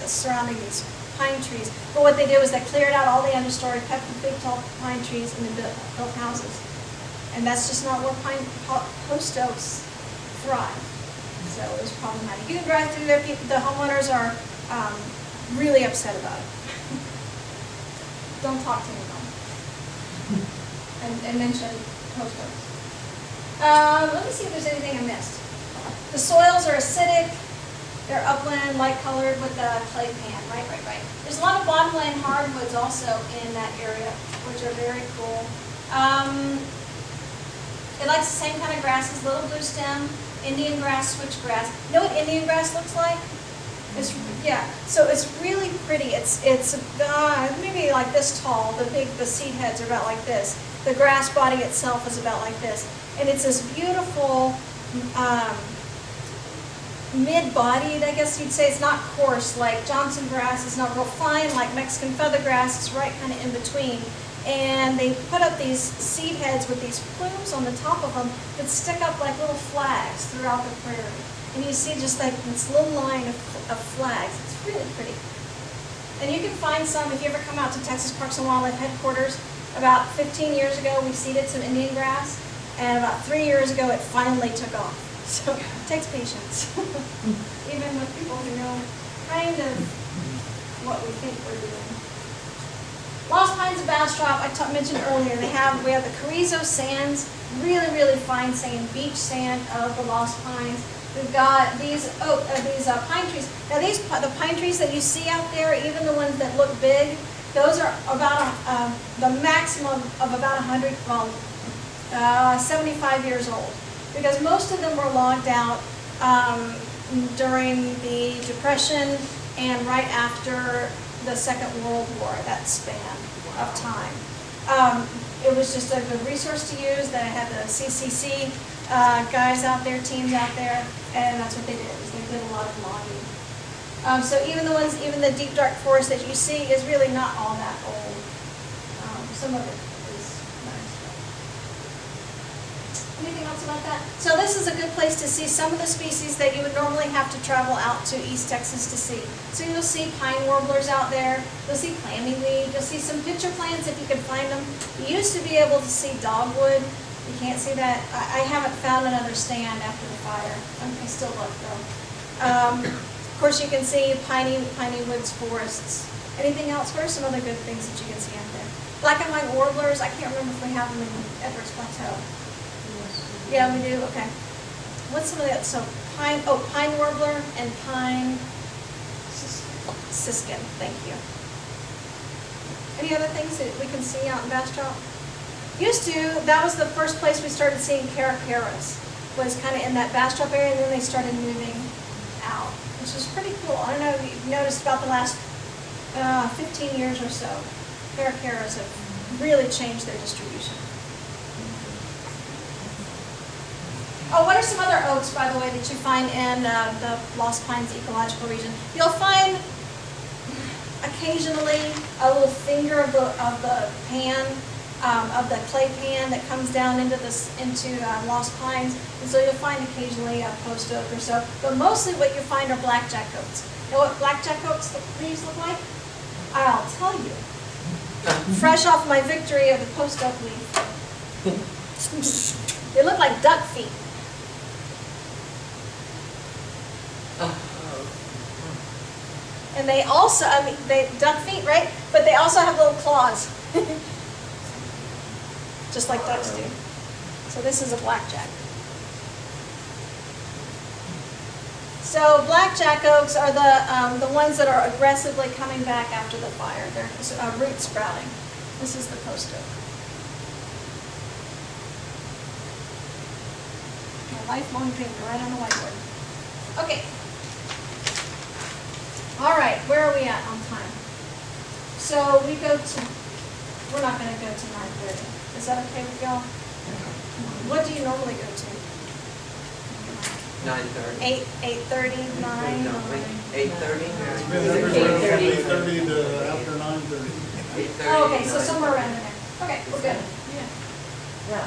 surrounding these pine trees. But what they did was they cleared out all the understory, kept the big tall pine trees, and then built houses. And that's just not where post oaks thrive. So it was problematic. You can drive through there, the homeowners are really upset about it. Don't talk to anyone. And mention post oaks. Let me see if there's anything I missed. The soils are acidic. They're upland, light colored with the clay pan. Right. There's a lot of bottomland hardwoods also in that area, which are very cool. It likes the same kind of grasses, little blue stem, Indian grass, switchgrass. You know what Indian grass looks like? So it's really pretty. It's maybe like this tall. The seed heads are about like this, The grass body itself is about like this. And it's this beautiful, mid-bodied, I guess you'd say. It's not coarse like Johnson grass. It's not real fine like Mexican feathergrass. It's right kind of in between. And they put up these seed heads with these plumes on the top of them that stick up like little flags throughout the prairie. And you see just like this little line of flags. It's really pretty. And you can find some, if you ever come out to Texas Parks and Wildlife headquarters, about 15 years ago we seeded some Indian grass, and about 3 years ago it finally took off. So it takes patience, even with people who know kind of what we think we're doing. Lost Pines of Bastrop, I mentioned earlier, we have the Carrizo sands, really, really fine sand, beach sand of the Lost Pines. We've got these pine trees. Now the pine trees that you see out there, even the ones that look big, those are about the maximum of about 75 years old. Because most of them were logged out during the Depression and right after the Second World War, that span of time. It was just a good resource to use. Then I had the CCC guys out there, teams out there, and that's what they did, is they did a lot of logging. So even the deep dark forest that you see is really not all that old. Some of it is nice. Anything else about that? So this is a good place to see some of the species that you would normally have to travel out to East Texas to see. So you'll see pine warblers out there, you'll see clammy weed, you'll see some pitcher plants if you can find them. You used to be able to see dogwood. You can't see that. I haven't found another stand after the fire. I still love them. Of course you can see piney woods forests. Anything else? What are some other good things that you can see out there? Black and white warblers, I can't remember if we have them in Edwards Plateau. Yeah, we do, okay. What's some of that? So pine warbler and pine siskin, thank you. Any other things that we can see out in Bastrop? That was the first place we started seeing caracaras, was kind of in that Bastrop area, and then they started moving out, which was pretty cool. I don't know if you've noticed about the last 15 years or so, caracaras have really changed their distribution. Oh, what are some other oaks, by the way, that you find in the Lost Pines ecological region? You'll find occasionally a little finger of the pan, of the clay pan that comes down into Lost Pines, and so you'll find occasionally a post oak or so. But mostly what you find are blackjack oaks. You know what blackjack oaks leaves look like? I'll tell you. Fresh off my victory of the post oak leaf. They look like duck feet. And they also, they duck feet, right? But they also have little claws. Just like ducks do. So this is a blackjack. So blackjack oaks are the ones that are aggressively coming back after the fire. They're root sprouting. This is the post oak. My lifelong dream, right on the whiteboard. Okay. All right, where are we at on time? So we're not going to go to 9:30. Is that okay with y'all? What do you normally go to? 9:30. 8:30, 9? 8:30? 8:30 to after 9:30. 8:30. Oh, okay, so somewhere around in there. Okay, we're good. Yeah.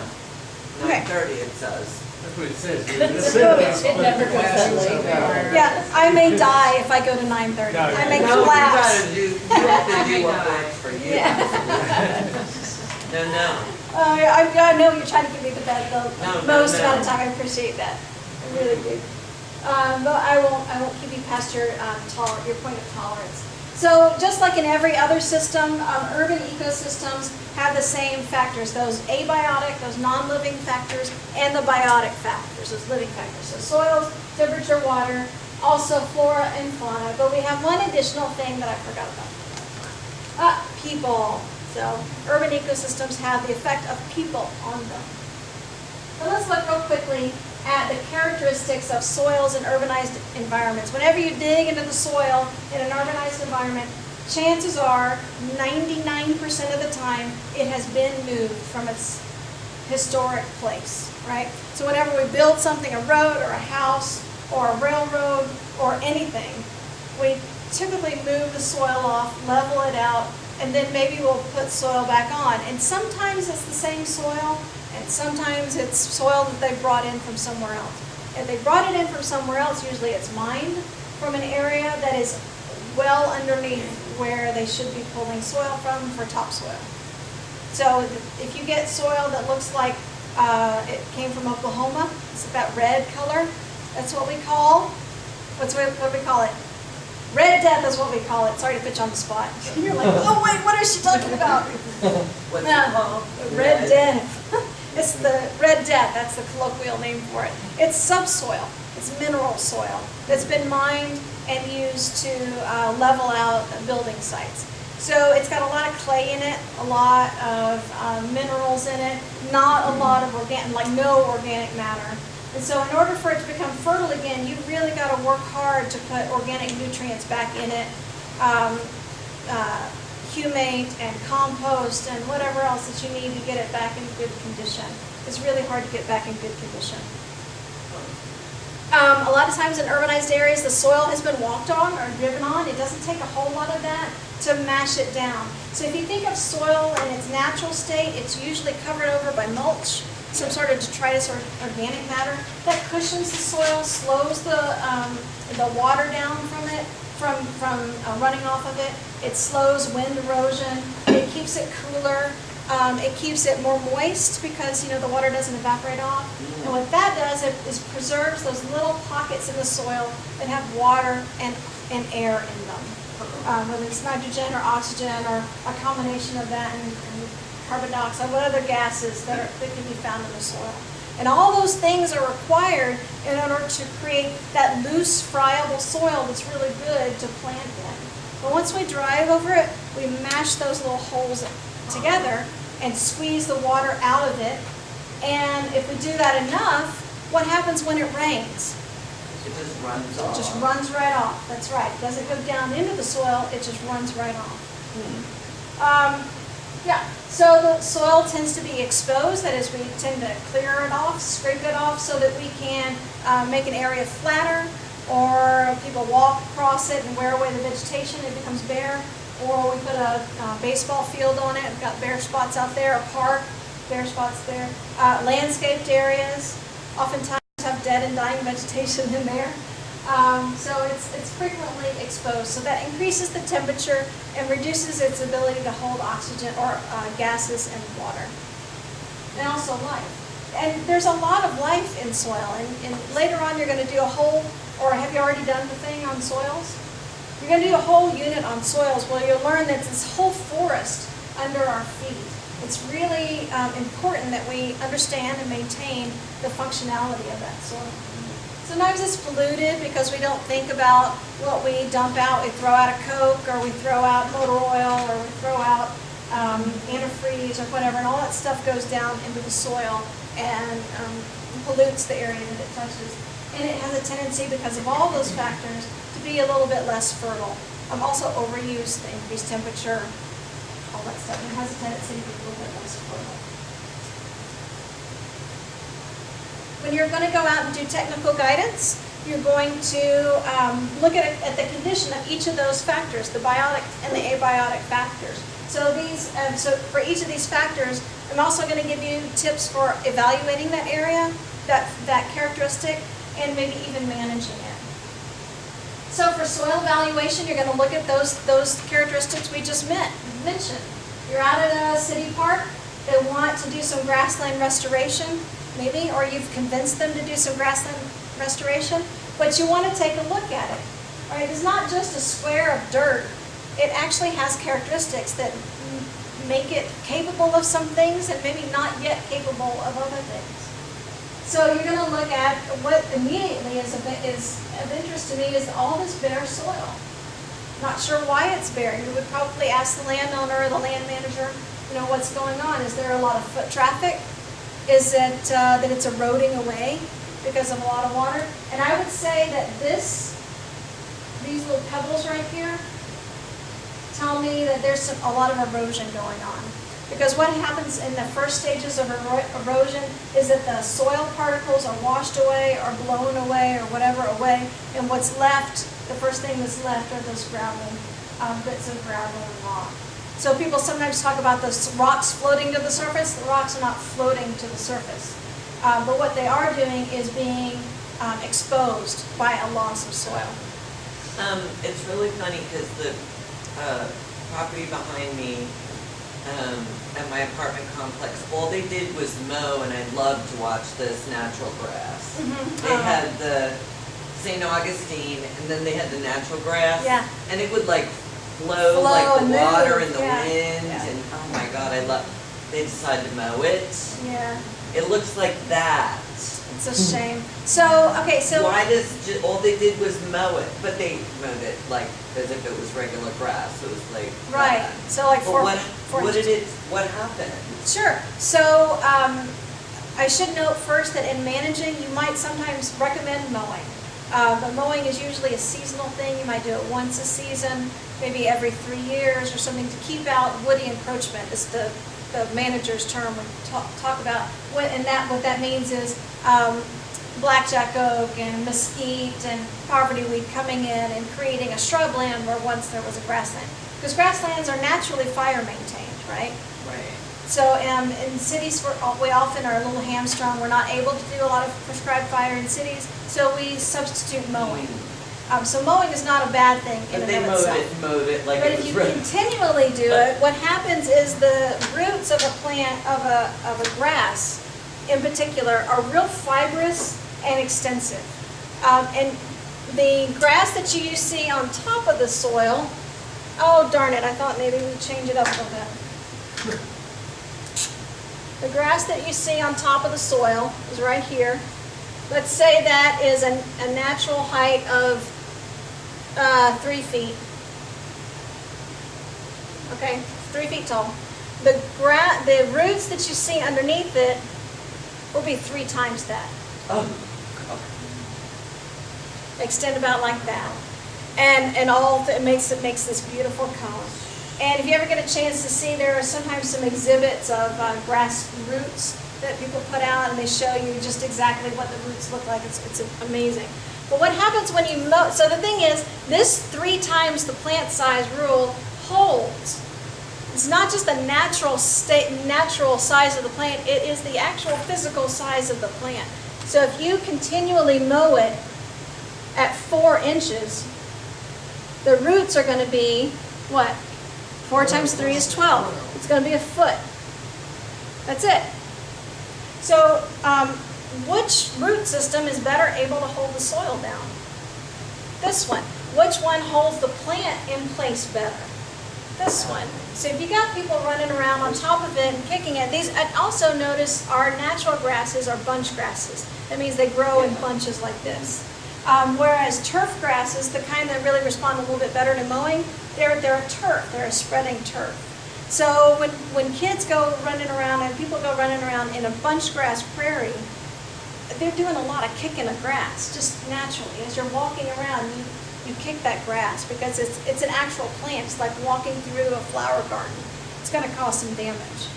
9:30 it says. That's what it says. It never goes that late. Yeah, I may die if I go to 9:30. I may No, collapse. you have to do what works for you. Yeah. No. I know you're trying to give me the most no. amount of time. I appreciate that. I really do. But I won't keep you past your point of tolerance. So just like in every other system, urban ecosystems have the same factors, those abiotic, those non-living factors, and the biotic factors, those living factors. So soils, temperature, water, also flora and fauna. But we have one additional thing that I forgot about. People. So urban ecosystems have the effect of people on them. So let's look real quickly at the characteristics of soils in urbanized environments. Whenever you dig into the soil in an urbanized environment, chances are 99% of the time it has been moved from its historic place, right? So whenever we build something, a road or a house or a railroad or anything, we typically move the soil off, level it out, and then maybe we'll put soil back on. And sometimes it's the same soil, and sometimes it's soil that they brought in from somewhere else. If they brought it in from somewhere else, usually it's mined from an area that is well underneath where they should be pulling soil from for topsoil. So if you get soil that looks like it came from Oklahoma, it's that red color, that's what we call, what do we call it? Red death is what we call it. Sorry to put you on the spot. You're like, oh wait, what is she talking about? What's it called? Red death. It's the red death, that's the colloquial name for it. It's subsoil, it's mineral soil that's been mined and used to level out building sites. So it's got a lot of clay in it, a lot of minerals in it, not a lot of organic, like no organic matter. And so in order for it to become fertile again, you've really got to work hard to put organic nutrients back in it, humate and compost and whatever else that you need to get it back in good condition. It's really hard to get back in good condition. A lot of times in urbanized areas, the soil has been walked on or driven on. It doesn't take a whole lot of that to mash it down. So if you think of soil in its natural state, it's usually covered over by mulch, some sort of detritus or organic matter. That cushions the soil, slows the water down from it, from running off of it. It slows wind erosion. It keeps it cooler. It keeps it more moist because, you know, the water doesn't evaporate off. And what that does is preserves those little pockets in the soil that have water and air in them. Whether it's nitrogen or oxygen or a combination of that and carbon dioxide, what other gases that can be found in the soil. And all those things are required in order to create that loose, friable soil that's really good to plant in. But once we drive over it, we mash those little holes together and squeeze the water out of it. And if we do that enough, what happens when it rains? It just runs off. It just runs right off. That's right. It doesn't go down into the soil, it just runs right off. Yeah, so the soil tends to be exposed. That is, we tend to clear it off, scrape it off so that we can make an area flatter, or people walk across it and wear away the vegetation, it becomes bare. Or we put a baseball field on it, we've got bare spots out there, a park, bare spots there. Landscaped areas oftentimes have dead and dying vegetation in there. So it's frequently exposed. So that increases the temperature and reduces its ability to hold oxygen or gases and water. And also life. And there's a lot of life in soil. And later on you're going to do a whole, or have you already done the thing on soils? You're going to do a whole unit on soils where you'll learn that this whole forest under our feet. It's really important that we understand and maintain the functionality of that soil. Sometimes it's polluted because we don't think about what we dump out. We throw out a Coke, or we throw out motor oil, or we throw out antifreeze or whatever, and all that stuff goes down into the soil and pollutes the area that it touches. And it has a tendency, because of all those factors, to be a little bit less fertile. Also overuse, the increased temperature, all that stuff. It has a tendency to be a little bit less fertile. When you're going to go out and do technical guidance, you're going to look at the condition of each of those factors, the biotic and the abiotic factors. So for each of these factors, I'm also going to give you tips for evaluating that area, that characteristic, and maybe even managing it. So for soil evaluation, you're going to look at those characteristics we just mentioned. You're out at a city park, they want to do some grassland restoration, maybe, or you've convinced them to do some grassland restoration, but you want to take a look at it. All right, it's not just a square of dirt. It actually has characteristics that make it capable of some things and maybe not yet capable of other things. So you're going to look at what immediately is of interest to me is all this bare soil. Not sure why it's bare. You would probably ask the landowner or the land manager, you know, what's going on? Is there a lot of foot traffic? Is it that it's eroding away because of a lot of water? And I would say that these little pebbles right here tell me that there's a lot of erosion going on. Because what happens in the first stages of erosion is that the soil particles are washed away or blown away or whatever away, and what's left, the first thing that's left are those gravel, bits of gravel and rock. So people sometimes talk about those rocks floating to the surface. The rocks are not floating to the surface. But what they are doing is being exposed by a loss of soil. It's really funny because the property behind me at my apartment complex, all they did was mow, and I love to watch this natural grass. They had the St. Augustine, and then they had the natural grass. Yeah. And it would like flow like and the water move, and the yeah. wind, Yeah. and oh my God, they decided to mow it. Yeah, It looks like that. it's a shame. So, okay, so. Why all they did was mow it, but they mowed it like as if it was regular grass, it was like. Right, that. so like But what happened? Sure. So I should note first that in managing, you might sometimes recommend mowing. But mowing is usually a seasonal thing. You might do it once a season, maybe every 3 years or something, to keep out woody encroachment is the manager's term we talk about. What that means is blackjack oak and mesquite and poverty weed coming in and creating a shrubland where once there was a grassland. Because grasslands are naturally fire maintained, right? Right. So in cities, we often are a little hamstrung. We're not able to do a lot of prescribed fire in cities, so we substitute mowing. So mowing is not a bad thing in But and they of itself. mowed it like But it if was you continually do it, what happens is the roots of a plant, of a grass in particular, are real fibrous and extensive. And the grass that you see on top of the soil, oh darn it, I thought maybe we'd change it up a little bit. The grass that you see on top of the soil is right here. Let's say that is a natural height of 3 feet. Okay, 3 feet tall. The roots that you see underneath it will be 3 times that. Oh. Extend about like that. And it makes this beautiful cone. And if you ever get a chance to see, there are sometimes some exhibits of grass roots that people put out, and they show you just exactly what the roots look like. It's amazing. But what happens when you mow? So the thing is, this 3 times the plant size rule holds. It's not just the natural size of the plant, it is the actual physical size of the plant. So if you continually mow it at 4 inches, the roots are going to be, what? 4 times 3 is 12. It's going to be a foot. That's it. So which root system is better able to hold the soil down? This one. Which one holds the plant in place better? This one. So if you got people running around on top of it and kicking it, and also notice our natural grasses are bunch grasses. That means they grow in bunches like this. Whereas turf grasses, the kind that really respond a little bit better to mowing, they're a turf. They're a spreading turf. So when kids go running around and people go running around in a bunch grass prairie, they're doing a lot of kicking of grass, just naturally. As you're walking around, you kick that grass because it's an actual plant. It's like walking through a flower garden. It's going to cause some damage.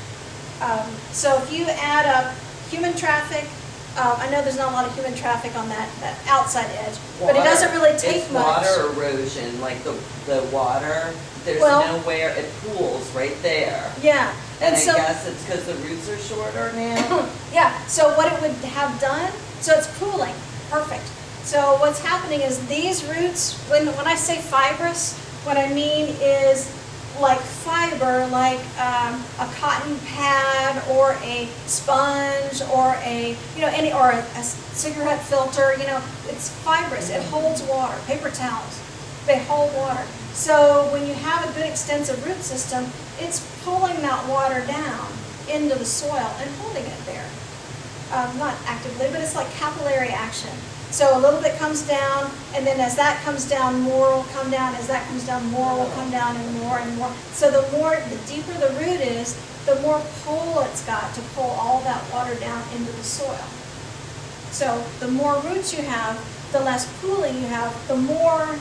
So if you add up human traffic, I know there's not a lot of human traffic on that outside edge, but it doesn't really take it's much. Water erosion, like the water, there's nowhere, it pools right there. Yeah. And so, I guess it's because the roots are shorter now. yeah, so what it would have done, so it's pooling, perfect. So what's happening is these roots, when I say fibrous, what I mean is like fiber, like a cotton pad or a sponge or a cigarette filter. It's fibrous. It holds water. Paper towels, they hold water. So when you have a good extensive root system, it's pulling that water down into the soil and holding it there. Not actively, but it's like capillary action. So a little bit comes down, and then as that comes down, more will come down. As that comes down, more will come down, and more and more. So the deeper the root is, the more pull it's got to pull all that water down into the soil. So the more roots you have, the less pooling you have, the more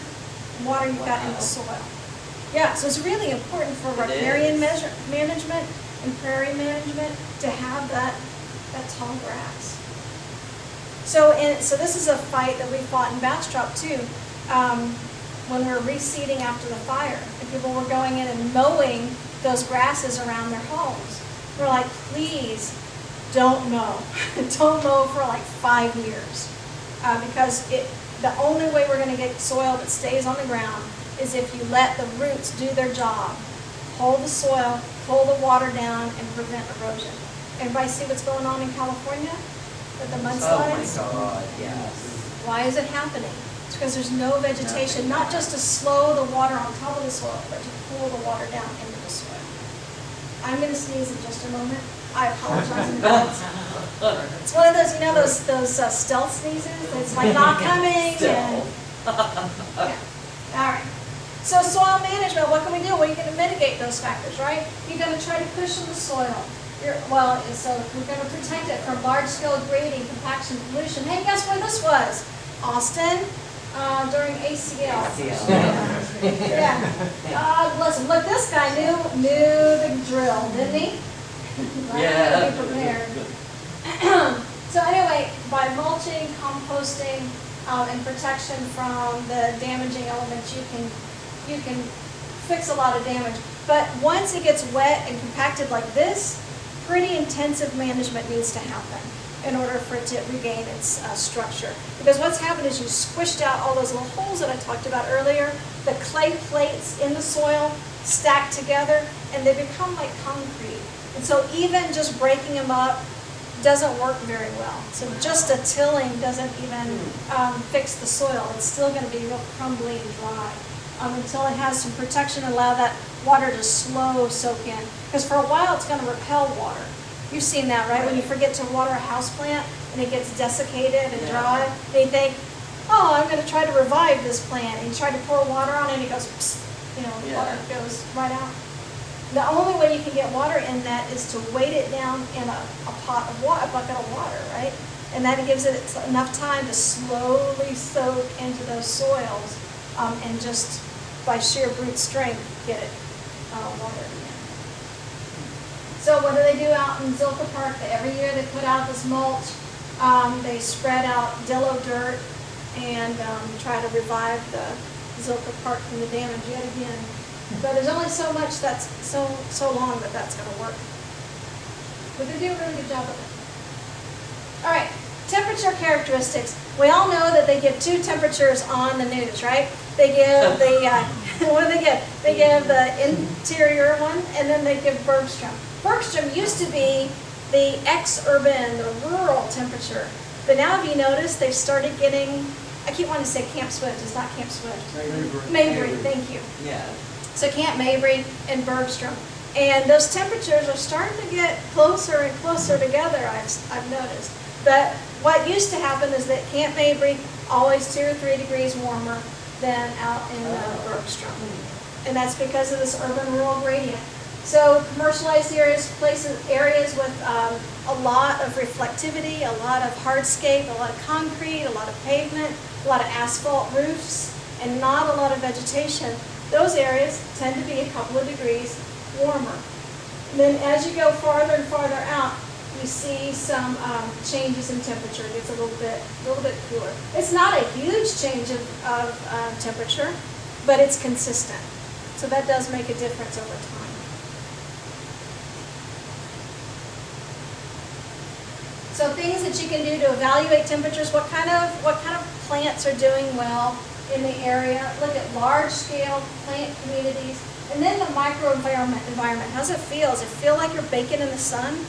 water you've got in the soil. Yeah, so it's really important for It riparian is. management and prairie management to have that tall grass. So this is a fight that we fought in Bastrop too, when we were reseeding after the fire. And people were going in and mowing those grasses around their homes. We're like, please, don't mow. Don't mow for like 5 years. Because the only way we're gonna get soil that stays on the ground is if you let the roots do their job. Hold the soil, pull the water down, and prevent erosion. Everybody see what's going on in California with the mudslides? Oh my God, yes. Why is it happening? It's because there's no vegetation, not just to slow the water on top of the soil, but to pull the water down into the soil. I'm gonna sneeze in just a moment. I apologize in advance. It's one of those, you know, those stealth sneezes? It's like not coming and, yeah. All right. So soil management, what can we do? Well, you're gonna mitigate those factors, right? You're gonna try to cushion the soil. So we're going to protect it from large-scale grading, compaction, pollution. Hey, guess where this was? Austin, during ACL. Yeah. Listen, look, this guy knew the drill, didn't he? Yeah. Be prepared. So anyway, by mulching, composting, and protection from the damaging elements, you can fix a lot of damage. But once it gets wet and compacted like this, pretty intensive management needs to happen in order for it to regain its structure. Because what's happened is you squished out all those little holes that I talked about earlier. The clay plates in the soil stack together and they become like concrete. And so even just breaking them up doesn't work very well. So just a tilling doesn't even fix the soil. It's still going to be real crumbly and dry until it has some protection and allow that water to slow soak in. Because for a while it's going to repel water. You've seen that, right? When you forget to water a houseplant and it gets desiccated and dry, and you think, oh, I'm going to try to revive this plant. And you try to pour water on it and it goes, psst, the water goes right out. The only way you can get water in that is to weight it down in a pot of water, a bucket of water, right? And that gives it enough time to slowly soak into those soils and just by sheer brute strength get it watered in. So what do they do out in Zilka Park? Every year they put out this mulch. They spread out dillo dirt and try to revive the Zilka Park from the damage yet again. But there's only so much that's so long that that's going to work. But they do a really good job of it. All right, temperature characteristics. We all know that they give 2 temperatures on the news, right? They give the, what do they give? They give the interior one, and then they give Bergstrom. Bergstrom used to be the ex-urban, the rural temperature. But now have you noticed they've started getting, I keep wanting to say Camp Swift, it's not Camp Swift. Mabry, thank you. Yeah. So Camp Mabry and Bergstrom. And those temperatures are starting to get closer and closer together, I've noticed. But what used to happen is that Camp Mabry always 2 or 3 degrees warmer than out in Bergstrom. And that's because of this urban-rural gradient. So commercialized areas with a lot of reflectivity, a lot of hardscape, a lot of concrete, a lot of pavement, a lot of asphalt roofs, and not a lot of vegetation. Those areas tend to be a couple of degrees warmer. And then as you go farther and farther out, you see some changes in temperature. It gets a little bit cooler. It's not a huge change of temperature, but it's consistent. So that does make a difference over time. So things that you can do to evaluate temperatures, what kind of plants are doing well in the area. Look at large-scale plant communities. And then the microenvironment. How does it feel? Does it feel like you're baking in the sun?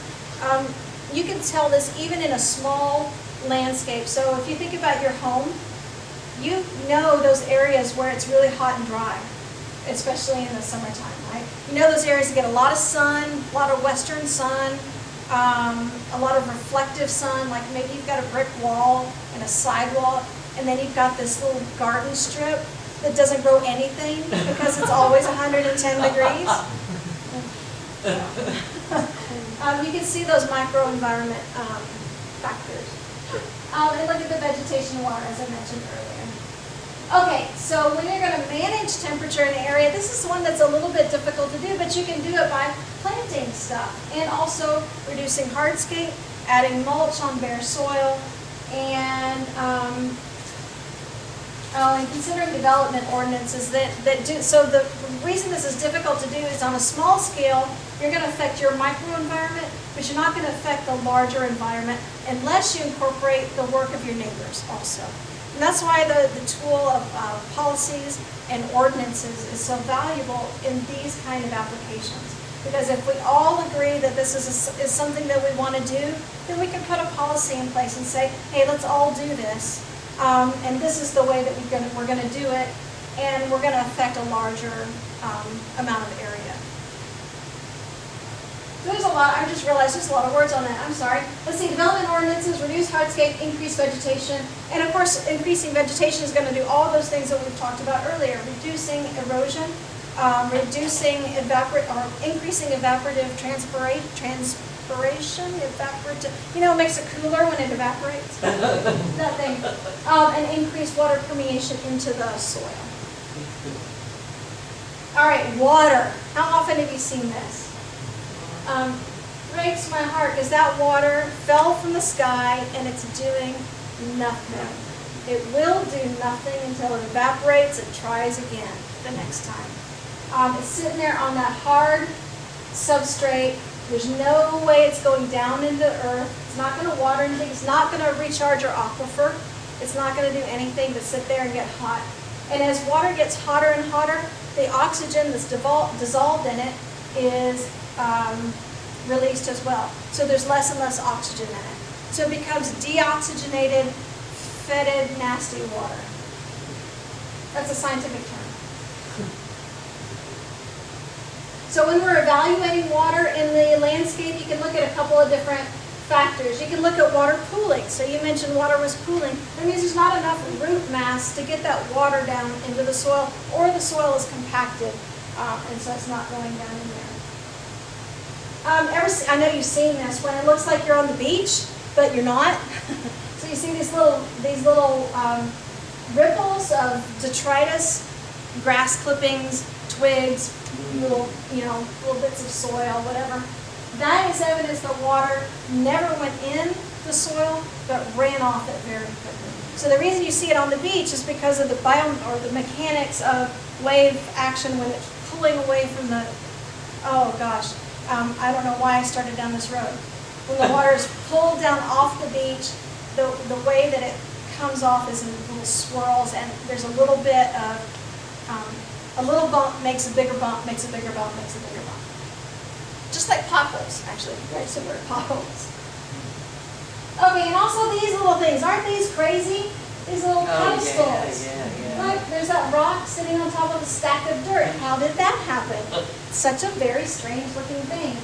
You can tell this even in a small landscape. So if you think about your home, you know those areas where it's really hot and dry, especially in the summertime, right? You know those areas that get a lot of sun, a lot of western sun, a lot of reflective sun, like maybe you've got a brick wall and a sidewalk, and then you've got this little garden strip that doesn't grow anything because it's always 110 degrees. You can see those microenvironment factors. And look at the vegetation water, as I mentioned earlier. Okay, so when you're gonna manage temperature in an area, this is one that's a little bit difficult to do, but you can do it by planting stuff and also reducing hardscape, adding mulch on bare soil, and considering development ordinances that do, so the reason this is difficult to do is on a small scale, you're gonna affect your microenvironment, but you're not gonna affect the larger environment unless you incorporate the work of your neighbors also. And that's why the tool of policies and ordinances is so valuable in these kind of applications. Because if we all agree that this is something that we want to do, then we can put a policy in place and say, hey, let's all do this. And this is the way that we're going to do it, and we're going to affect a larger amount of area. So there's a lot, I just realized there's a lot of words on that, I'm sorry. Let's see, development ordinances, reduce hardscape, increase vegetation. And of course, increasing vegetation is going to do all those things that we've talked about earlier. Reducing erosion, increasing evaporative transpiration, you know, it makes it cooler when it evaporates. That thing. And increase water permeation into the soil. All right, water. How often have you seen this? Breaks my heart because that water fell from the sky and it's doing nothing. It will do nothing until it evaporates and tries again the next time. It's sitting there on that hard substrate. There's no way it's going down into the earth. It's not going to water anything. It's not going to recharge your aquifer. It's not going to do anything but sit there and get hot. And as water gets hotter and hotter, the oxygen that's dissolved in it is released as well. So there's less and less oxygen in it. So it becomes deoxygenated, fetid, nasty water. That's a scientific term. So when we're evaluating water in the landscape, you can look at a couple of different factors. You can look at water pooling. So you mentioned water was pooling. That means there's not enough root mass to get that water down into the soil, or the soil is compacted, and so it's not going down in there. I know you've seen this when it looks like you're on the beach, but you're not. So you see these little ripples of detritus, grass clippings, twigs, little bits of soil, whatever. That is evidence that water never went in the soil, but ran off it very quickly. So the reason you see it on the beach is because of the mechanics of wave action when it's pulling away from the, oh gosh, I don't know why I started down this road. When the water is pulled down off the beach, the way that it comes off is in little swirls, and there's a little bit of, a little bump makes a bigger bump, makes a bigger bump, makes a bigger bump. Just like potholes, actually, very similar to potholes. Okay, and also these little things, aren't these crazy? These little pedestals. Yeah. Look, there's that rock sitting on top of a stack of dirt. How did that happen? Such a very strange looking thing.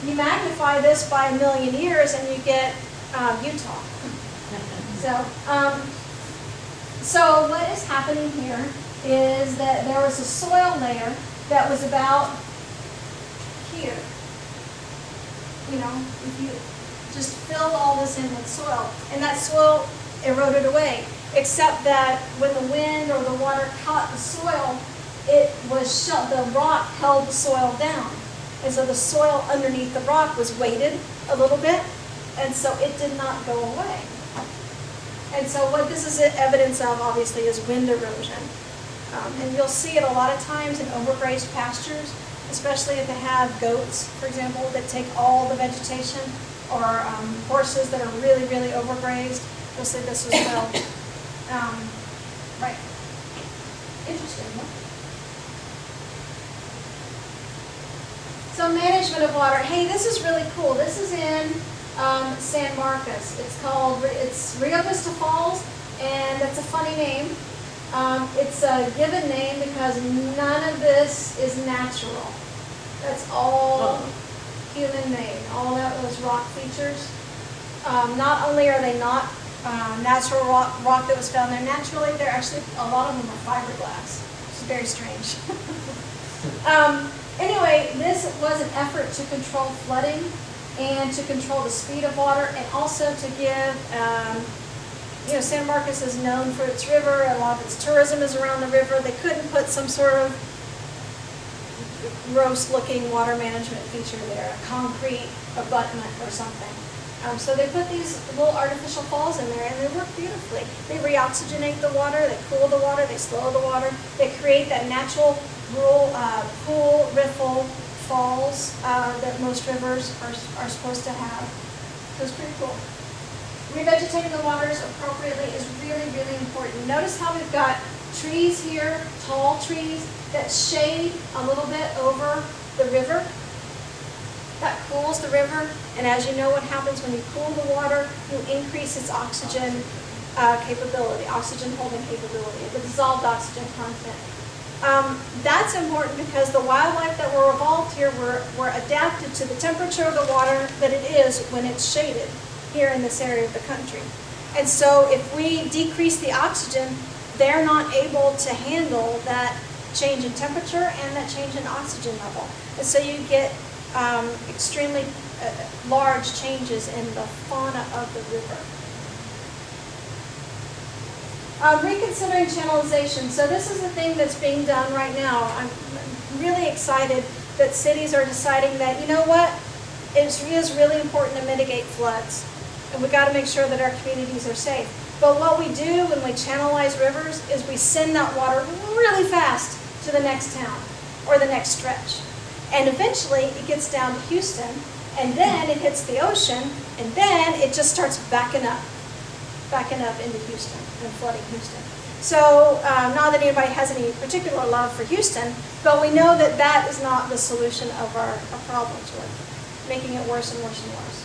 You magnify this by 1 million years and you get Utah. So what is happening here is that there was a soil layer that was about here. You know, if you just filled all this in with soil, and that soil eroded away, except that when the wind or the water caught the soil, the rock held the soil down. And so the soil underneath the rock was weighted a little bit, and so it did not go away. And so what this is evidence of, obviously, is wind erosion. And you'll see it a lot of times in overgrazed pastures, especially if they have goats, for example, that take all the vegetation, or horses that are really, really overgrazed. You'll see this as well. Right. Interesting, huh? So management of water. Hey, this is really cool. This is in San Marcos. It's Rio Vista Falls, and that's a funny name. It's a given name because none of this is natural. That's all human-made, all those rock features. Not only are they not natural rock that was found there naturally, they're actually, a lot of them are fiberglass. It's very strange. Anyway, this was an effort to control flooding and to control the speed of water, and also to give San Marcos is known for its river, a lot of its tourism is around the river. They couldn't put some sort of gross-looking water management feature there, a concrete abutment or something. So they put these little artificial falls in there, and they work beautifully. They reoxygenate the water, they cool the water, they slow the water. They create that natural pool, riffle, falls that most rivers are supposed to have. So it's pretty cool. Revegetating the waters appropriately is really, really important. Notice how we've got trees here, tall trees, that shade a little bit over the river. That cools the river, and as you know what happens when you cool the water, you increase its oxygen capability, oxygen holding capability, the dissolved oxygen content. That's important because the wildlife that were evolved here were adapted to the temperature of the water that it is when it's shaded here in this area of the country. And so if we decrease the oxygen, they're not able to handle that change in temperature and that change in oxygen level. And so you get extremely large changes in the fauna of the river. Reconsidering channelization. So this is the thing that's being done right now. I'm really excited that cities are deciding that, you know what, it is really important to mitigate floods. And we've got to make sure that our communities are safe. But what we do when we channelize rivers is we send that water really fast to the next town or the next stretch. And eventually it gets down to Houston, and then it hits the ocean, and then it just starts backing up into Houston and flooding Houston. So not that anybody has any particular love for Houston, but we know that that is not the solution of our problems. We're making it worse and worse and worse.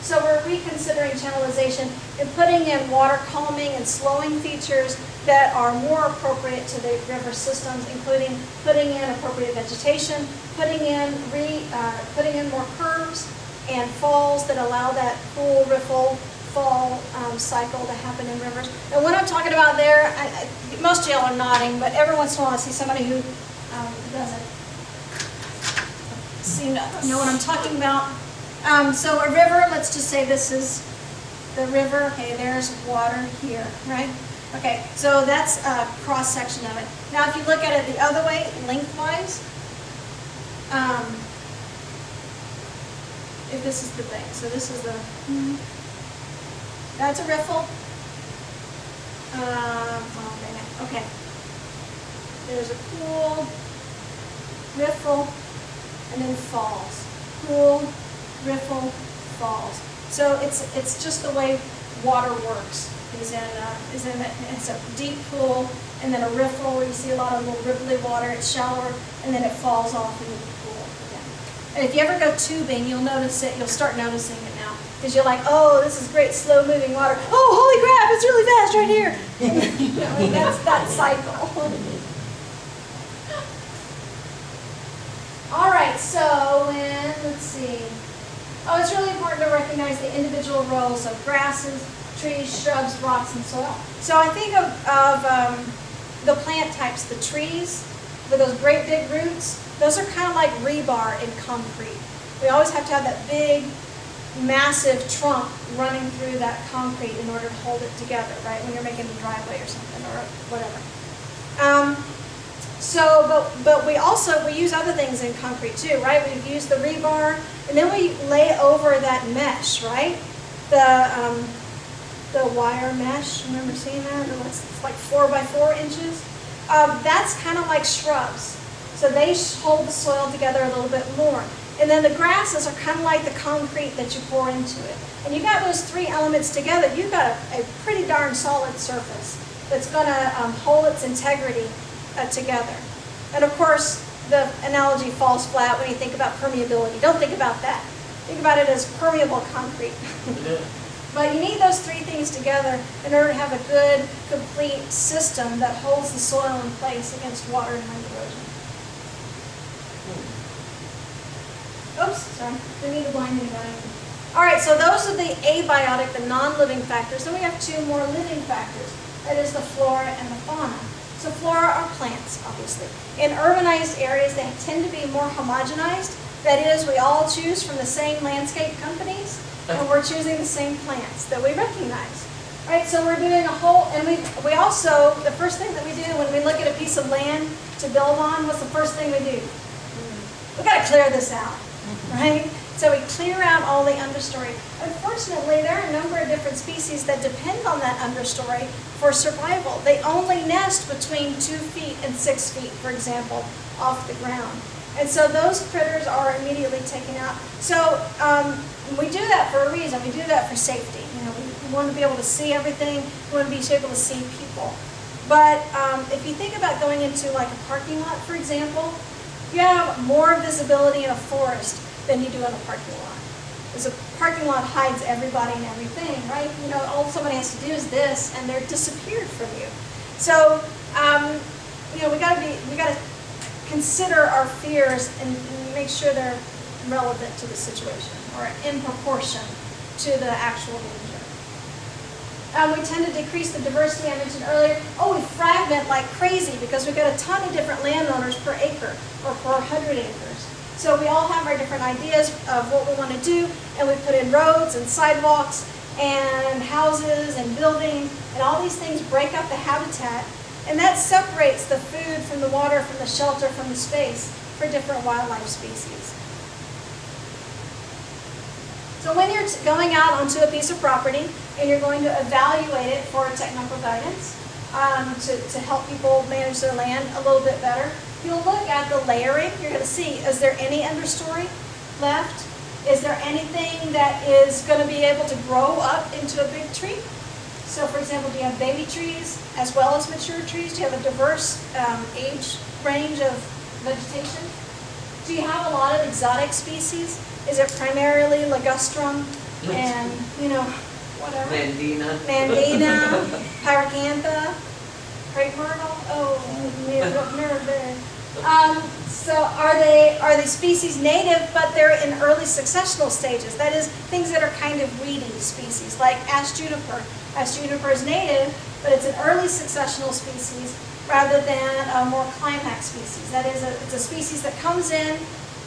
So we're reconsidering channelization and putting in water calming and slowing features that are more appropriate to the river systems, including putting in appropriate vegetation, putting in more curves and falls that allow that pool, riffle, fall cycle to happen in rivers. And what I'm talking about there, most of y'all are nodding, but every once in a while I see somebody who doesn't seem to know what I'm talking about. So a river, let's just say this is the river. Okay, there's water here, right? Okay, so that's a cross section of it. Now if you look at it the other way, lengthwise, if this is the thing, so this is the, that's a riffle. Oh, dang it. Okay. There's a pool, riffle, and then falls. Pool, riffle, falls. So it's just the way water works. It's a deep pool, and then a riffle where you see a lot of little ripply water. It's shallower, and then it falls off into the pool again. And if you ever go tubing, you'll notice it. You'll start noticing it now because you're like, oh, this is great, slow-moving water. Oh, holy crap! It's really fast right here. You know, and that's that cycle. All right. So let's see. Oh, it's really important to recognize the individual roles of grasses, trees, shrubs, rocks, and soil. So I think of the plant types, the trees with those great big roots. Those are kind of like rebar in concrete. We always have to have that big, massive trunk running through that concrete in order to hold it together, right? When you're making a driveway or something or whatever. But we use other things in concrete too, right? We use the rebar, and then we lay over that mesh, right? The wire mesh. Remember seeing that? It's like 4 by 4 inches. That's kind of like shrubs. So they hold the soil together a little bit more. And then the grasses are kind of like the concrete that you pour into it. And you got those 3 elements together, you've got a pretty darn solid surface that's going to hold its integrity together. And of course, the analogy falls flat when you think about permeability. Don't think about that. Think about it as permeable concrete. But you need those 3 things together in order to have a good, complete system that holds the soil in place against water and wind erosion. Oops, sorry. Didn't mean to blind anybody. All right, so those are the abiotic, the non-living factors. Then we have 2 more living factors. That is the flora and the fauna. So flora are plants, obviously. In urbanized areas, they tend to be more homogenized. That is, we all choose from the same landscape companies, and we're choosing the same plants that we recognize. Right, so we're doing a whole, and we also, the first thing that we do when we look at a piece of land to build on, what's the first thing we do? We gotta clear this out, right? So we clear out all the understory. Unfortunately, there are a number of different species that depend on that understory for survival. They only nest between 2 feet and 6 feet, for example, off the ground. And so those critters are immediately taken out. So we do that for a reason. We do that for safety. You know, we want to be able to see everything. We want to be able to see people. But if you think about going into like a parking lot, for example, you have more visibility in a forest than you do in a parking lot. Because a parking lot hides everybody and everything, right? You know, all somebody has to do is this, and they're disappeared from you. So, you know, we gotta consider our fears and make sure they're relevant to the situation or in proportion to the actual danger. We tend to decrease the diversity I mentioned earlier. Oh, we fragment like crazy because we've got a ton of different landowners per acre or per 100 acres. So we all have our different ideas of what we want to do, and we put in roads and sidewalks and houses and buildings, and all these things break up the habitat, and that separates the food from the water, from the shelter, from the space for different wildlife species. So when you're going out onto a piece of property and you're going to evaluate it for technical guidance to help people manage their land a little bit better, you'll look at the layering. You're going to see, is there any understory left? Is there anything that is going to be able to grow up into a big tree? So for example, do you have baby trees as well as mature trees? Do you have a diverse age range of vegetation? Do you have a lot of exotic species? Is it primarily ligustrum and, you know, whatever? Mandina, pyracantha, crepe myrtle? Oh, nerve there. So are they species native, but they're in early successional stages? That is, things that are kind of weedy species, like ash juniper. Ash juniper is native, but it's an early successional species rather than a more climax species. That is, it's a species that comes in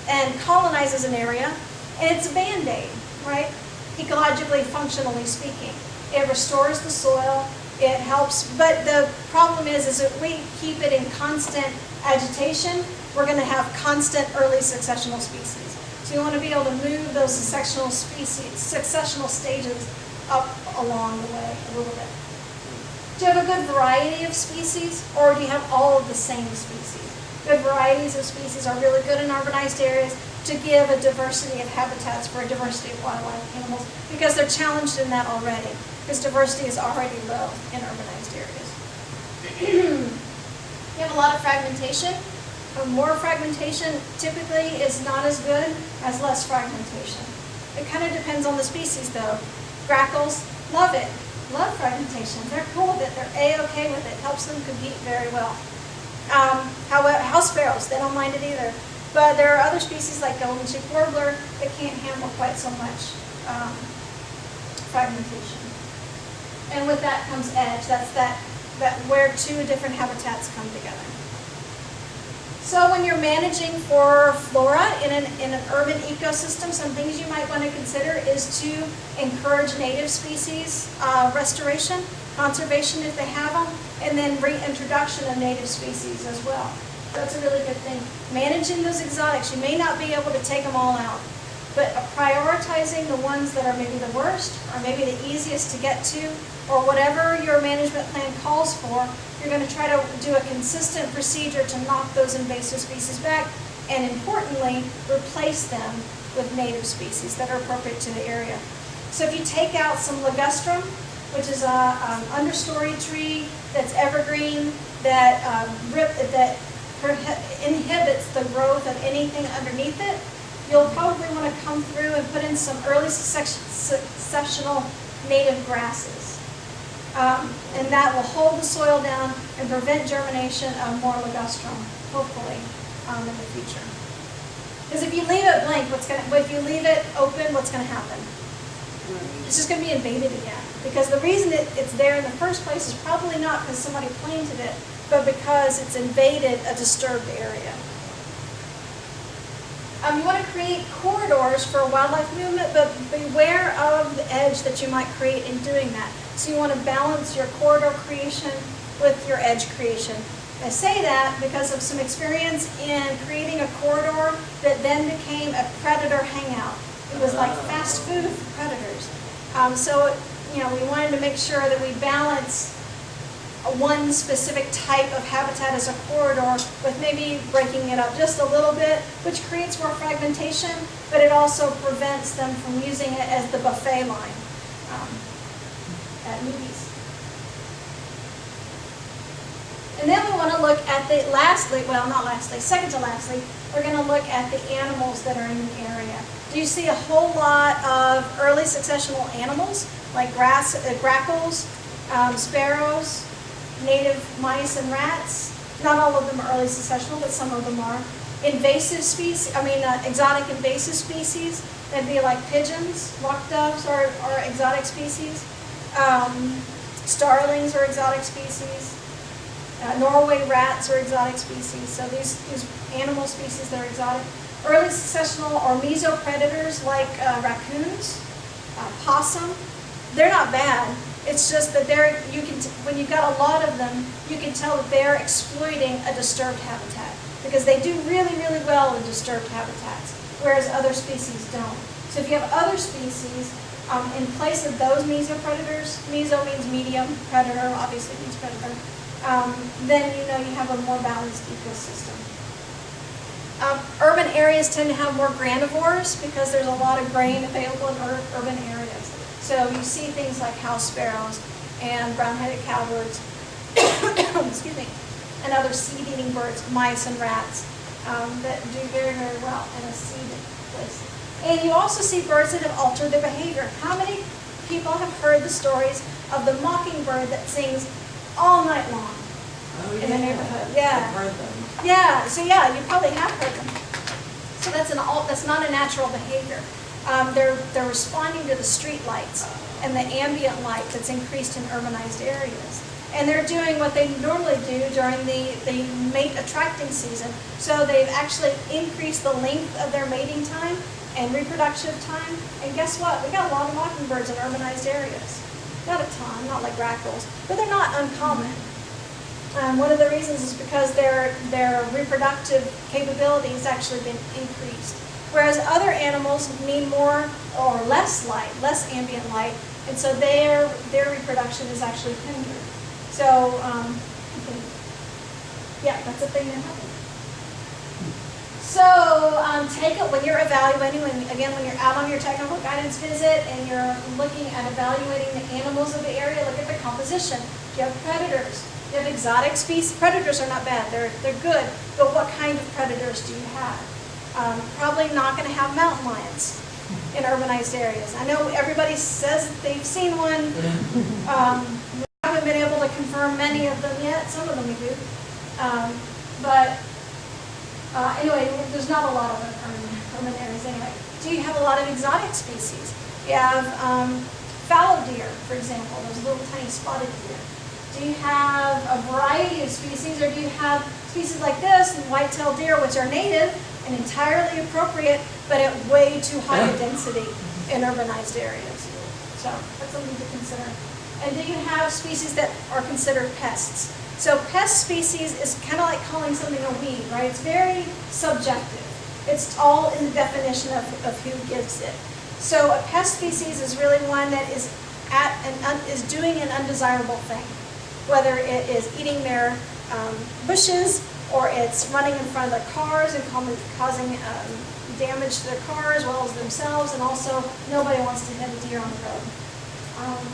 and colonizes an area, and it's a band-aid, right? Ecologically, functionally speaking. It restores the soil, it helps, but the problem is if we keep it in constant agitation, we're going to have constant early successional species. So you want to be able to move those successional stages up along the way a little bit. Do you have a good variety of species, or do you have all of the same species? Good varieties of species are really good in urbanized areas to give a diversity of habitats for a diversity of wildlife animals, because they're challenged in that already, because diversity is already low in urbanized areas. You have a lot of fragmentation. More fragmentation typically is not as good as less fragmentation. It kind of depends on the species though. Grackles love it, love fragmentation. They're cool with it, they're A-okay with it, helps them compete very well. However, house sparrows, they don't mind it either. But there are other species like golden cheek warbler that can't handle quite so much fragmentation. And with that comes edge. That's that where two different habitats come together. So when you're managing for flora in an urban ecosystem, some things you might want to consider is to encourage native species restoration, conservation if they have them, and then reintroduction of native species as well. That's a really good thing. Managing those exotics, you may not be able to take them all out, but prioritizing the ones that are maybe the worst or maybe the easiest to get to, or whatever your management plan calls for, you're going to try to do a consistent procedure to knock those invasive species back, and importantly, replace them with native species that are appropriate to the area. So if you take out some ligustrum, which is an understory tree that's evergreen, that inhibits the growth of anything underneath it, you'll probably want to come through and put in some early successional native grasses. And that will hold the soil down and prevent germination of more ligustrum, hopefully, in the future. Because if you leave it blank, if you leave it open, what's going to happen? It's just going to be invaded again. Because the reason it's there in the first place is probably not because somebody planted it, but because it's invaded a disturbed area. You want to create corridors for wildlife movement, but beware of the edge that you might create in doing that. So you want to balance your corridor creation with your edge creation. I say that because of some experience in creating a corridor that then became a predator hangout. It was like fast food for predators. So, we wanted to make sure that we balance one specific type of habitat as a corridor with maybe breaking it up just a little bit, which creates more fragmentation, but it also prevents them from using it as the buffet line at movies. And then we want to look at second to lastly, we're going to look at the animals that are in the area. Do you see a whole lot of early successional animals, like grackles, sparrows, native mice and rats? Not all of them are early successional, but some of them are. Exotic invasive species, that'd be like pigeons, rock doves are exotic species. Starlings are exotic species. Norway rats are exotic species. So these animal species that are exotic. Early successional or mesopredators like raccoons, possum, they're not bad. It's just that when you've got a lot of them, you can tell that they're exploiting a disturbed habitat because they do really, really well in disturbed habitats, whereas other species don't. So if you have other species in place of those mesopredators, meso means medium, predator obviously means predator, then you have a more balanced ecosystem. Urban areas tend to have more granivores because there's a lot of grain available in urban areas. So you see things like house sparrows and brown-headed cowbirds, excuse me, and other seed-eating birds, mice and rats, that do very, very well in a seeded place. And you also see birds that have altered their behavior. How many people have heard the stories of the mockingbird that sings all night long in the neighborhood? Yeah. I've heard them. Yeah, so you probably have heard them. So that's not a natural behavior. They're responding to the street lights and the ambient light that's increased in urbanized areas. And they're doing what they normally do during the mate attracting season. So they've actually increased the length of their mating time and reproductive time. And guess what? We got a lot of mockingbirds in urbanized areas. Not a ton, not like grackles, but they're not uncommon. One of the reasons is because their reproductive capability has actually been increased. Whereas other animals need more or less light, less ambient light, and so their reproduction is actually hindered. So, that's a thing that happens. So, when you're evaluating, when you're out on your technical guidance visit and you're looking at evaluating the animals of the area, look at the composition. Do you have predators? Do you have exotic species? Predators are not bad, they're good, but what kind of predators do you have? Probably not going to have mountain lions in urbanized areas. I know everybody says that they've seen one. We haven't been able to confirm many of them yet. Some of them we do. Anyway, there's not a lot of them in urban areas anyway. Do you have a lot of exotic species? You have fallow deer, for example, those little tiny spotted deer. Do you have a variety of species, or do you have species like this, and white-tailed deer, which are native and entirely appropriate, but at way too high a density in urbanized areas? So that's something to consider. And do you have species that are considered pests? So pest species is kind of like calling something a weed, right? It's very subjective. It's all in the definition of who gives it. So a pest species is really one that is doing an undesirable thing, whether it is eating their bushes or it's running in front of their cars and causing damage to their car as well as themselves, and also nobody wants to hit a deer on the road.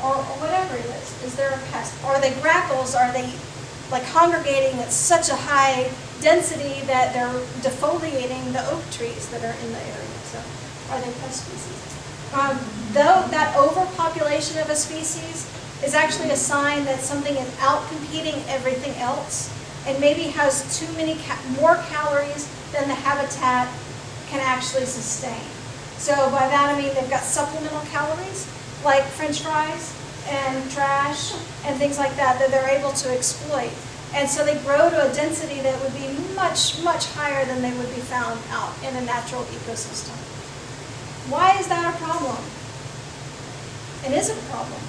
Or whatever it is. Is there a pest? Are they grackles? Are they like congregating at such a high density that they're defoliating the oak trees that are in the area? So are they pest species? Though that overpopulation of a species is actually a sign that something is out-competing everything else and maybe has too many more calories than the habitat can actually sustain. So by that I mean they've got supplemental calories like French fries and trash and things like that they're able to exploit. And so they grow to a density that would be much, much higher than they would be found out in a natural ecosystem. Why is that a problem? It is a problem.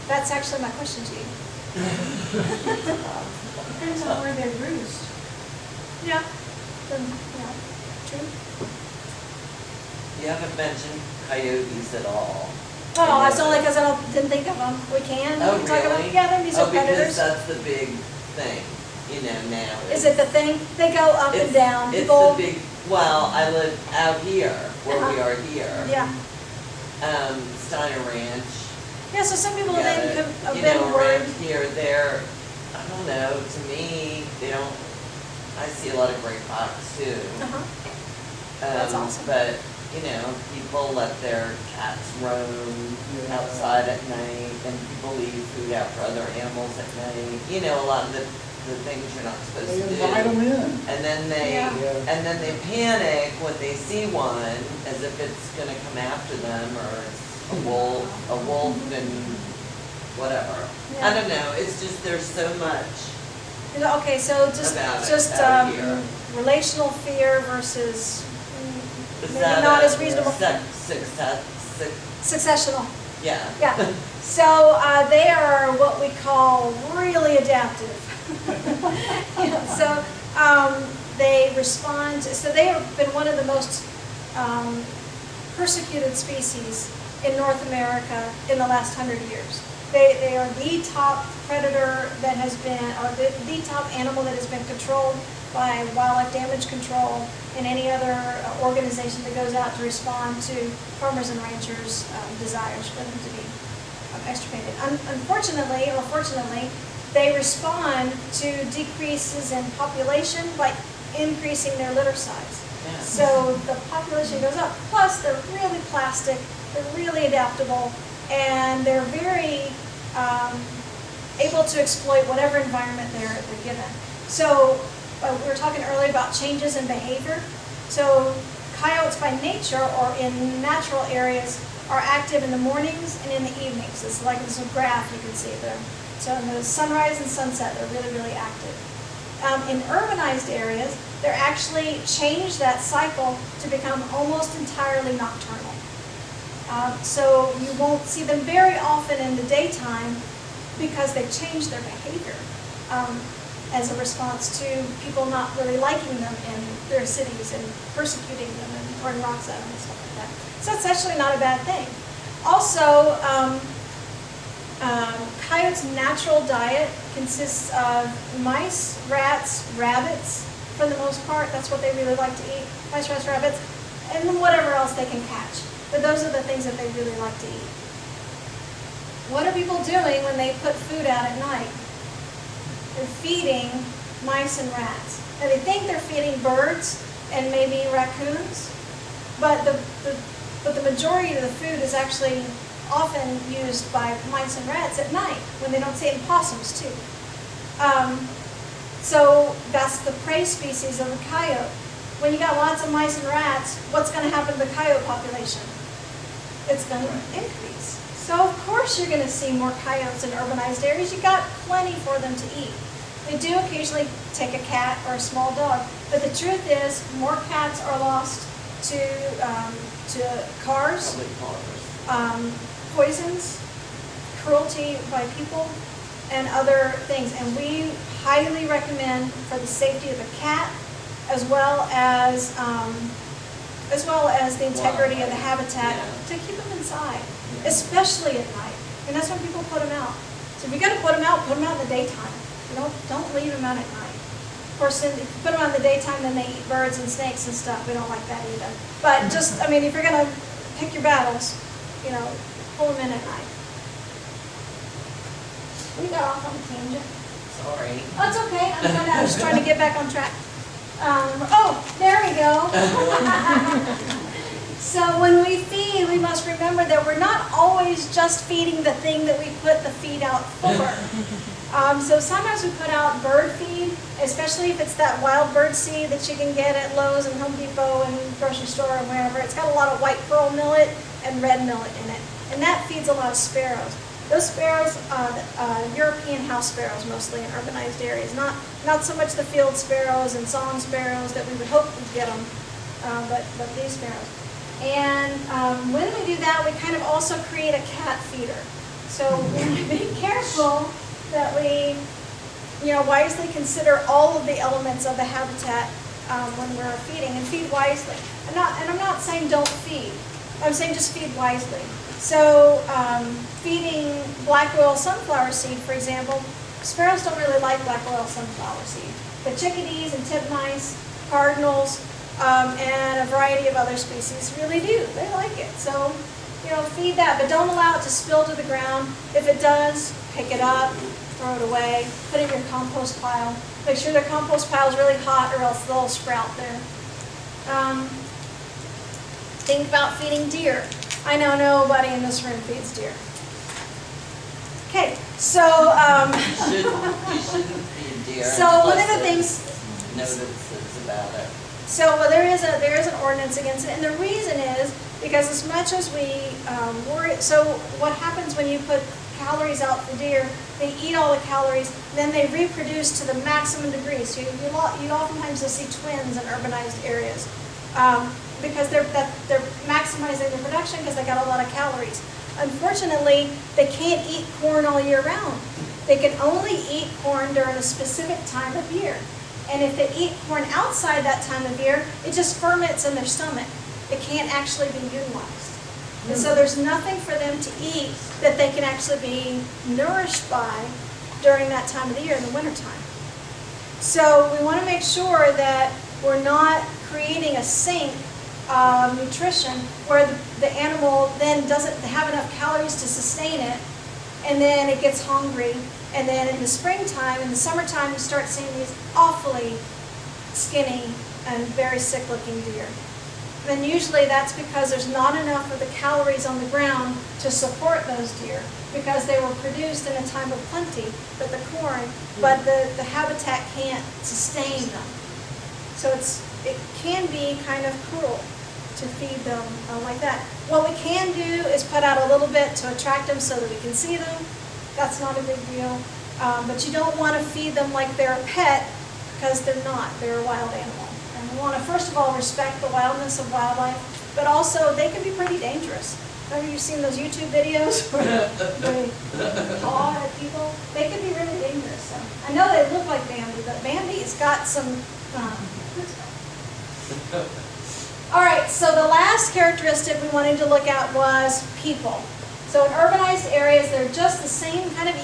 That's actually my question to you. Depends on where they roost. Yeah. Yeah, true. You haven't mentioned coyotes at all. Oh, it's only because didn't think of them. We can. Oh, We can talk about, really? yeah, they're these are Oh, because predators. that's the big thing, you know, now. Is it the thing? They go up and down. It's People, the big, well, I live out here, where we are here. yeah. Steiner Ranch. Yeah, so some people Yeah, then have you been know, worried. around here, they're, I don't know, to me, they don't, I see a lot of gray fox too. Uh-huh. That's Um, awesome. But, you know, people let their cats roam outside at night, and people leave food out for other animals at night. You know, a lot of the things you're not supposed They to do. invite them in. And then Yeah. and then they panic when they see one, as if it's gonna come after them, or it's a wolf and whatever. I Yeah. don't know, it's just, there's so much. Okay, so just, About it just out here. relational fear versus Is maybe that not a as reasonable. Successional. Yeah. Yeah, so they are what we call really adaptive. Yeah, so they respond, so they have been one of the most persecuted species in North America in the last 100 years. They are the top predator that has been, or the top animal that has been controlled by wildlife damage control and any other organization that goes out to respond to farmers and ranchers' desires for them to be extirpated. Unfortunately, or fortunately, they respond to decreases in population by increasing their litter size. Yeah. So the population goes up. Plus, they're really plastic, they're really adaptable, and they're very able to exploit whatever environment they're given. So we were talking earlier about changes in behavior. So coyotes by nature or in natural areas are active in the mornings and in the evenings. It's like this graph you can see there. So in the sunrise and sunset, they're really, really active. In urbanized areas, they're actually changed that cycle to become almost entirely nocturnal. So you won't see them very often in the daytime because they've changed their behavior as a response to people not really liking them in their cities and persecuting them and throwing rocks at them and stuff like that. So it's actually not a bad thing. Also, coyotes' natural diet consists of mice, rats, rabbits, for the most part. That's what they really like to eat, mice, rats, rabbits, and then whatever else they can catch. But those are the things that they really like to eat. What are people doing when they put food out at night? They're feeding mice and rats. Now they think they're feeding birds and maybe raccoons, but the majority of the food is actually often used by mice and rats at night when they don't see it, and possums too. So that's the prey species of the coyote. When you got lots of mice and rats, what's going to happen to the coyote population? It's going to increase. So of course you're going to see more coyotes in urbanized areas. You got plenty for them to eat. They do occasionally take a cat or a small dog, but the truth is more cats are lost to cars, poisons, cruelty by people, and other things. And we highly recommend, for the safety of the cat, as well as the integrity of the habitat, to keep them inside, especially at night. And that's when people put them out. So if you're going to put them out in the daytime. Don't leave them out at night. Of course, if you put them out in the daytime, then they eat birds and snakes and stuff. We don't like that either. But just, if you're going to pick your battles, pull them in at night. We got off on a tangent. Sorry. Oh, it's okay. I'm just trying to get back on track. There we go. So when we feed, we must remember that we're not always just feeding the thing that we put the feed out for. So sometimes we put out bird feed, especially if it's that wild bird seed that you can get at Lowe's and Home Depot and grocery store and wherever. It's got a lot of white pearl millet and red millet in it, and that feeds a lot of sparrows. Those sparrows, European house sparrows mostly in urbanized areas, not so much the field sparrows and song sparrows that we would hope we'd get them, but these sparrows. And when we do that, we kind of also create a cat feeder. So we want to be careful that we, wisely consider all of the elements of the habitat when we're feeding, and feed wisely. I'm not saying don't feed. I'm saying just feed wisely. So feeding black oil sunflower seed, for example, sparrows don't really like black oil sunflower seed, but chickadees and titmice, cardinals, and a variety of other species really do. They like it. So, feed that, but don't allow it to spill to the ground. If it does, pick it up, throw it away, put it in your compost pile. Make sure the compost pile is really hot or else they'll sprout there. Think about feeding deer. I know nobody in this room feeds deer. Okay, so You shouldn't feed deer. so one of the things. Notices about it. So there is an ordinance against it, and the reason is because as much as we worry, so what happens when you put calories out for deer, they eat all the calories, then they reproduce to the maximum degree. So you oftentimes will see twins in urbanized areas because they're maximizing their production because they got a lot of calories. Unfortunately, they can't eat corn all year round. They can only eat corn during a specific time of year. And if they eat corn outside that time of year, it just ferments in their stomach. It can't actually be utilized. And so there's nothing for them to eat that they can actually be nourished by during that time of the year in the wintertime. So we want to make sure that we're not creating a sink of nutrition where the animal then doesn't have enough calories to sustain it, and then it gets hungry. And then in the springtime, in the summertime, you start seeing these awfully skinny and very sick-looking deer. And usually that's because there's not enough of the calories on the ground to support those deer because they were produced in a time of plenty, but the habitat can't sustain them. So it can be kind of cruel to feed them like that. What we can do is put out a little bit to attract them so that we can see them. That's not a big deal. But you don't want to feed them like they're a pet because they're not. They're a wild animal. And we want to, first of all, respect the wildness of wildlife, but also they can be pretty dangerous. Remember you've seen those YouTube videos where they paw at people? They can be really dangerous. So I know they look like Bambi, but Bambi's got some... All right, so the last characteristic we wanted to look at was people. So in urbanized areas, they're just the same kind of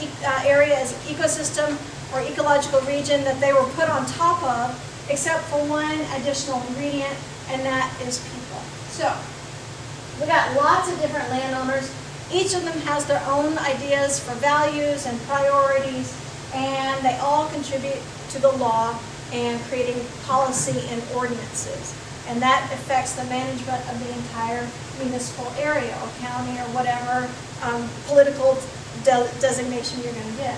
area as ecosystem or ecological region that they were put on top of, except for one additional ingredient, and that is people. So we got lots of different landowners. Each of them has their own ideas for values and priorities, and they all contribute to the law and creating policy and ordinances. And that affects the management of the entire municipal area or county or whatever political designation you're going to get.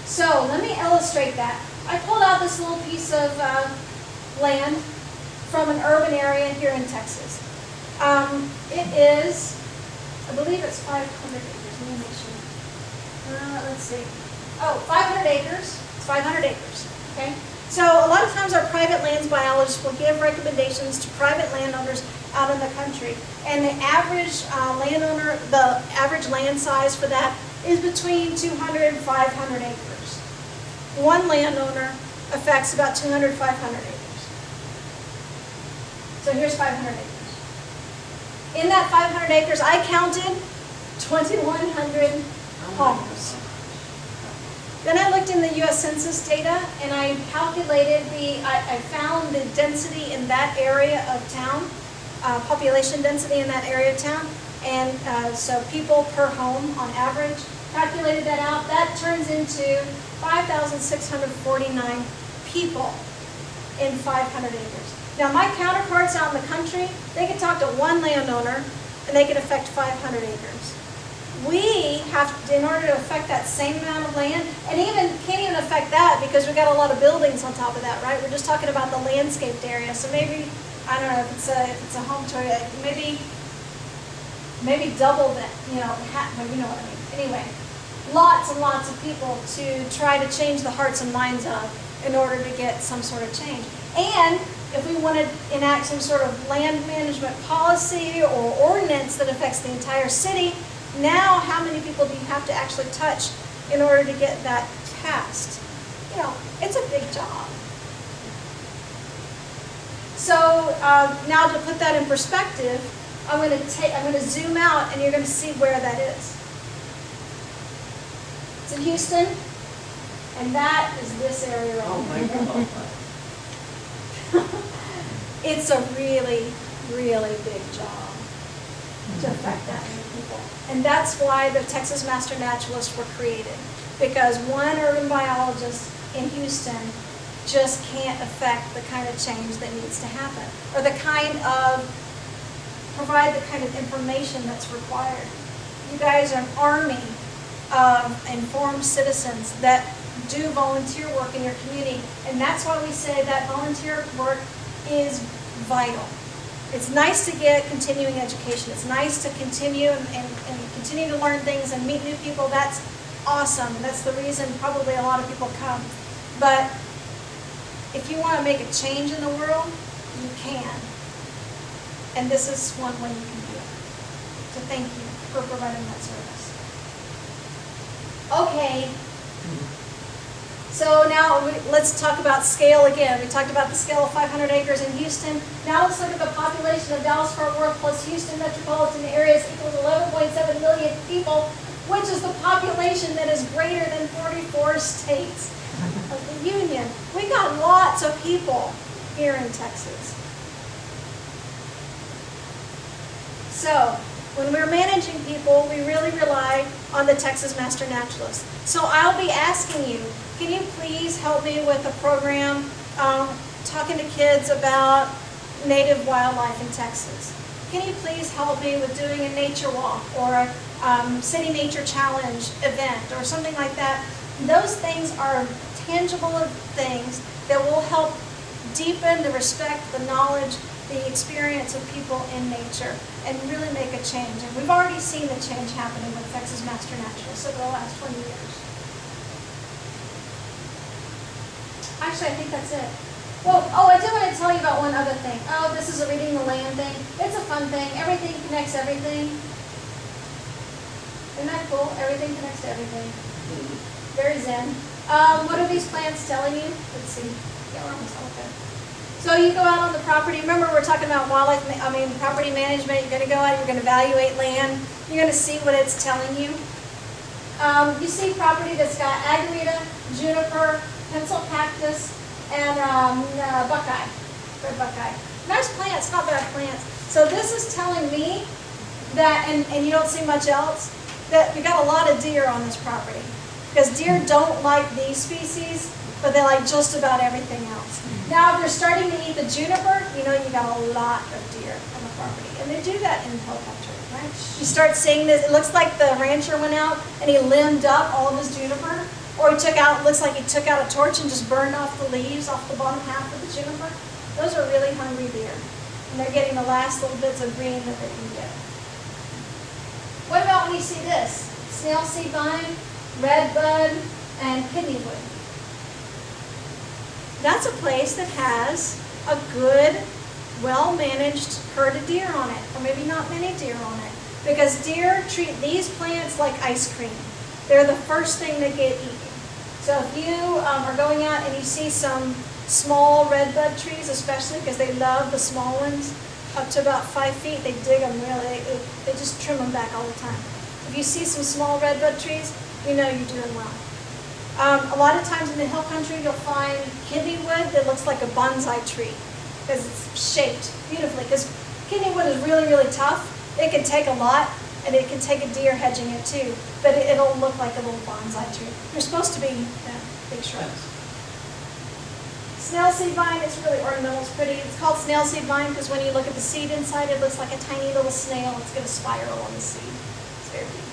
So let me illustrate that. I pulled out this little piece of land from an urban area here in Texas. It is, I believe it's 500 acres. Let me make sure. Let's see. Oh, 500 acres. It's 500 acres. Okay. So a lot of times our private lands biologists will give recommendations to private landowners out in the country. And the average landowner, the average land size for that is between 200 and 500 acres. One landowner affects about 200, 500 acres. So here's 500 acres. In that 500 acres, I counted 2,100 homes. Then I looked in the U.S. Census data and I calculated I found the density in that area of town, population density in that area of town, and so people per home on average, calculated that out. That turns into 5,649 people in 500 acres. Now my counterparts out in the country, they could talk to one landowner and they could affect 500 acres. We have, in order to affect that same amount of land, and can't even affect that because we've got a lot of buildings on top of that, right? We're just talking about the landscaped area. So maybe, I don't know, if it's a home tour, maybe double that, but you know what I mean. Anyway, lots and lots of people to try to change the hearts and minds of in order to get some sort of change. And if we want to enact some sort of land management policy or ordinance that affects the entire city, Now, how many people do you have to actually touch in order to get that passed? You know, it's a big job. So now to put that in perspective, I'm going to zoom out, and you're going to see where that is. It's in Houston, and that is this area right Oh, here. my God. It's a really, really big job to affect that many people. And that's why the Texas Master Naturalists were created. Because one urban biologist in Houston just can't affect the kind of change that needs to happen, or provide the kind of information that's required. You guys are an army of informed citizens that do volunteer work in your community, and that's why we say that volunteer work is vital. It's nice to get continuing education. It's nice to continue and continue to learn things and meet new people. That's awesome. That's the reason probably a lot of people come. But if you want to make a change in the world, you can. And this is one way you can do it. So thank you for providing that service. Okay. So now let's talk about scale again. We talked about the scale of 500 acres in Houston. Now let's look at the population of Dallas-Fort Worth plus Houston metropolitan areas equals 11.7 million people, which is the population that is greater than 44 states of the Union. We got lots of people here in Texas. So when we're managing people, we really rely on the Texas Master Naturalists. So I'll be asking you, can you please help me with a program talking to kids about native wildlife in Texas? Can you please help me with doing a nature walk or a city nature challenge event or something like that? Those things are tangible things that will help deepen the respect, the knowledge, the experience of people in nature and really make a change. And we've already seen the change happening with Texas Master Naturalists over the last 20 years. Actually, I think that's it. Well, I did want to tell you about one other thing. Oh, this is a reading the land thing. It's a fun thing. Everything connects everything. Isn't that cool? Everything connects to everything. Very zen. What are these plants telling you? Let's see. Yeah, we're almost okay. So you go out on the property. Remember, we're talking about property management. You're going to go out, you're going to evaluate land. You're going to see what it's telling you. You see property that's got agarita, juniper, pencil cactus, and buckeye, red buckeye. Nice plants, not bad plants. So this is telling me that, and you don't see much else, that we got a lot of deer on this property. Because deer don't like these species, but they like just about everything else. Now, if they're starting to eat the juniper, you know you got a lot of deer on the property. And they do that in hill country, right? You start seeing this, it looks like the rancher went out and he limbed up all of his juniper. Or he looks like he took out a torch and just burned off the leaves off the bottom half of the juniper. Those are really hungry deer. And they're getting the last little bits of green that they can get. What about when you see this? Snail seed vine, red bud, and kidneywood. That's a place that has a good, well-managed herd of deer on it. Or maybe not many deer on it. Because deer treat these plants like ice cream. They're the first thing that get eaten. So if you are going out and you see some small redbud trees, especially because they love the small ones, up to about 5 feet, they dig them really, they just trim them back all the time. If you see some small redbud trees, you know you're doing well. A lot of times in the hill country, you'll find kidneywood that looks like a bonsai tree because it's shaped beautifully. Because kidneywood is really, really tough. It can take a lot. And it can take a deer hedging it too, but it'll look like a little bonsai tree. They're supposed to be big shrubs. Snail seed vine is really ornamental, it's pretty. It's called snail seed vine because when you look at the seed inside, it looks like a tiny little snail. It's going to spiral on the seed. It's very cute.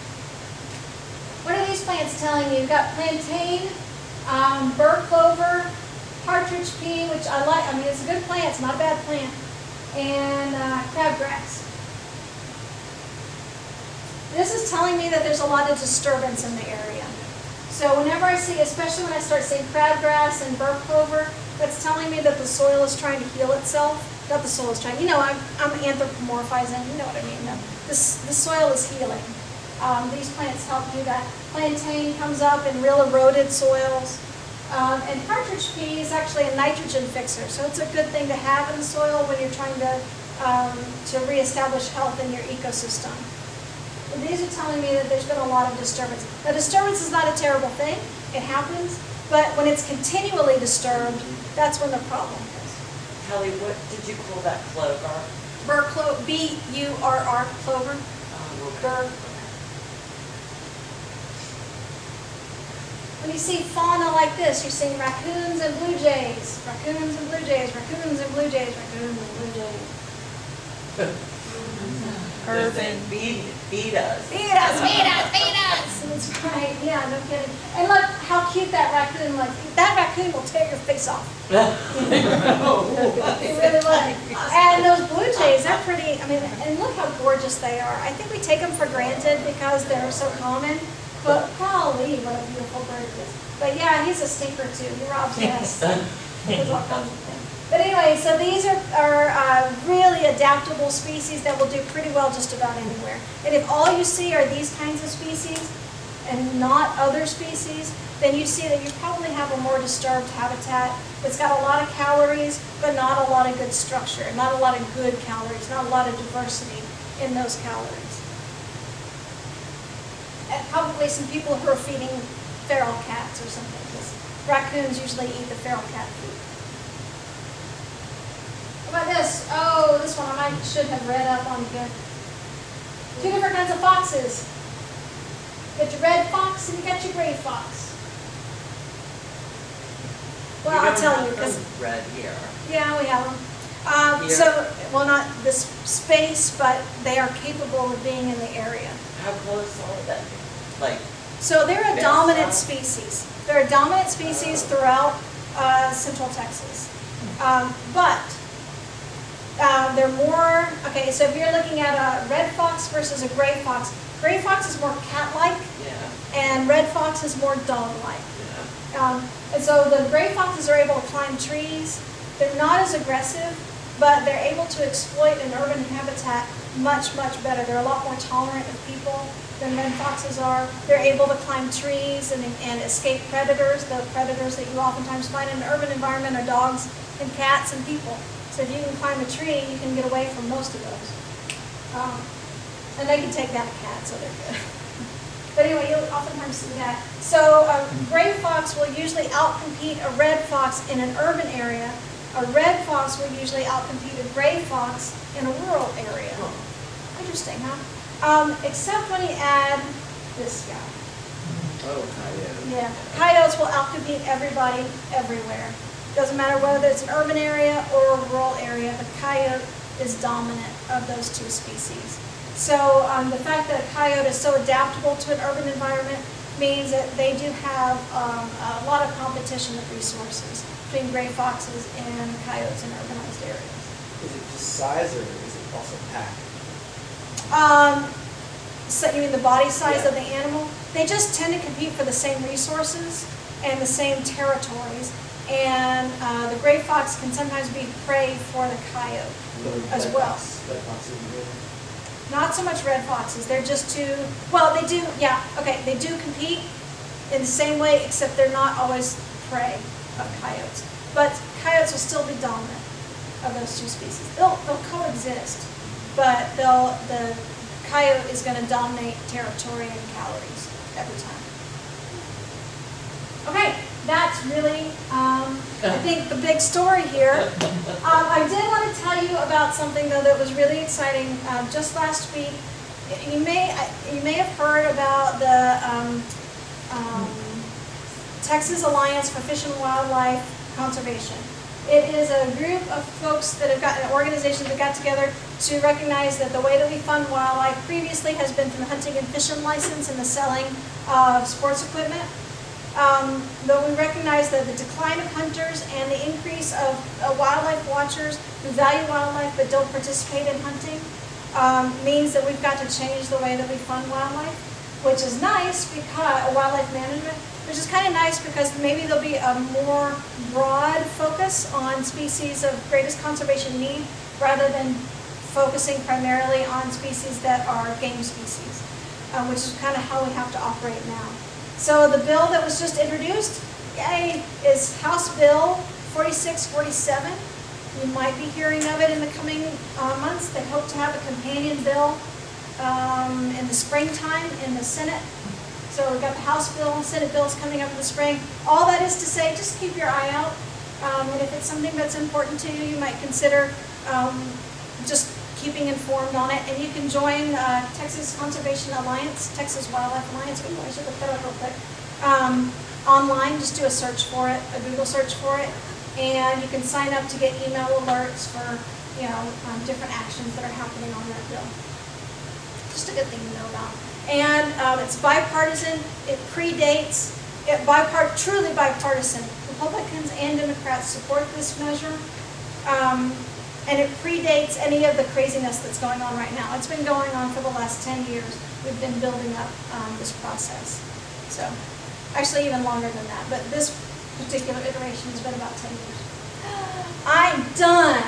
What are these plants telling you? You've got plantain, burr clover, partridge pea, which I like. I mean, it's a good plant. It's not a bad plant. And crabgrass. This is telling me that there's a lot of disturbance in the area. So whenever I see, especially when I start seeing crabgrass and burr clover, that's telling me that the soil is trying to heal itself. Not the soil is trying, I'm anthropomorphizing, you know what I mean. The soil is healing. These plants help do that. Plantain comes up in real eroded soils. And partridge pea is actually a nitrogen fixer, so it's a good thing to have in the soil when you're trying to reestablish health in your ecosystem. And these are telling me that there's been a lot of disturbance. Now, disturbance is not a terrible thing. It happens, but when it's continually disturbed, that's when the problem is. Kelly, what did you call that clover? B-U-R-R, clover. Burr. When you see fauna like this, you're seeing raccoons and blue jays, raccoons and blue jays, raccoons and blue jays, raccoons and blue jays. Urban. Beat us. Feed us, feed us, feed us! That's right, yeah, no kidding. And look how cute that raccoon looks. That raccoon will tear your face off. It really would. And those blue jays, they're pretty, I mean, and look how gorgeous they are. I think we take them for granted because they're so common. But golly, what a beautiful bird it is. But yeah, he's a stinker too. He robs nests. There's all kinds of things. But anyway, so these are really adaptable species that will do pretty well just about anywhere. And if all you see are these kinds of species and not other species, then you see that you probably have a more disturbed habitat. It's got a lot of calories, but not a lot of good structure, not a lot of good calories, not a lot of diversity in those calories. And probably some people who are feeding feral cats or something, because raccoons usually eat the feral cat food. How about this? Oh, this one I should have read up on here. 2 different kinds of foxes. You got your red fox and you got your gray fox. Well, I'll tell you, because Red here. yeah, we have them. Here? So, well, not this space, but they are capable of being in the area. How close are they? Like, So they're a Best dominant style? species. They're a dominant species throughout central Texas. But they're more, okay, so if you're looking at a red fox versus a gray fox is more cat-like yeah, and red fox is more dog-like. yeah. And so the gray foxes are able to climb trees. They're not as aggressive, but they're able to exploit an urban habitat much, much better. They're a lot more tolerant of people than red foxes are. They're able to climb trees and escape predators. The predators that you oftentimes find in an urban environment are dogs and cats and people. So if you can climb a tree, you can get away from most of those. And they can take down a cat, so they're good. But anyway, you'll oftentimes see that. So a gray fox will usually outcompete a red fox in an urban area. A red fox will usually outcompete a gray fox in a rural area. Interesting, huh? Except when you add this guy. Oh, coyote. Yeah, coyotes will outcompete everybody everywhere. Doesn't matter whether it's an urban area or a rural area, the coyote is dominant of those two species. So the fact that a coyote is so adaptable to an urban environment means that they do have a lot of competition of resources between gray foxes and coyotes in urbanized areas. Is it just size or is it also pack? So you mean the body size Yeah. of the animal? They just tend to compete for the same resources and the same territories. And the gray fox can sometimes be prey for the coyote as well. Red fox isn't good. Not so much red foxes. They're just too, well, they do, yeah, okay, they do compete in the same way, except they're not always prey of coyotes. But coyotes will still be dominant of those two species. They'll coexist, but the coyote is going to dominate territory and calories every time. Okay, that's really, I think, the big story here. I did want to tell you about something, though, that was really exciting. Just last week, you may have heard about the Texas Alliance for Fish and Wildlife Conservation. It is a group of folks that have gotten organizations that got together to recognize that the way that we fund wildlife previously has been through the hunting and fishing license and the selling of sports equipment. Though we recognize that the decline of hunters and the increase of wildlife watchers who value wildlife but don't participate in hunting means that we've got to change the way that we fund wildlife, which is nice because wildlife management, which is kind of nice because maybe there'll be a more broad focus on species of greatest conservation need rather than focusing primarily on species that are game species. which is kind of how we have to operate now. So the bill that was just introduced, yay, is House Bill 4647. You might be hearing of it in the coming months. They hope to have a companion bill in the springtime in the Senate. So we've got the House bill and Senate bills coming up in the spring. All that is to say, just keep your eye out. And if it's something that's important to you, you might consider just keeping informed on it. And you can join Texas Conservation Alliance, Texas Wildlife Alliance. Ooh, I should look that up real quick. Online, just do a search for it, a Google search for it. And you can sign up to get email alerts for, different actions that are happening on that bill. Just a good thing to know about. And it's bipartisan. It predates, truly bipartisan. Republicans and Democrats support this measure. And it predates any of the craziness that's going on right now. It's been going on for the last 10 years. We've been building up this process. So, actually even longer than that. But this particular iteration has been about 10 years. I'm done.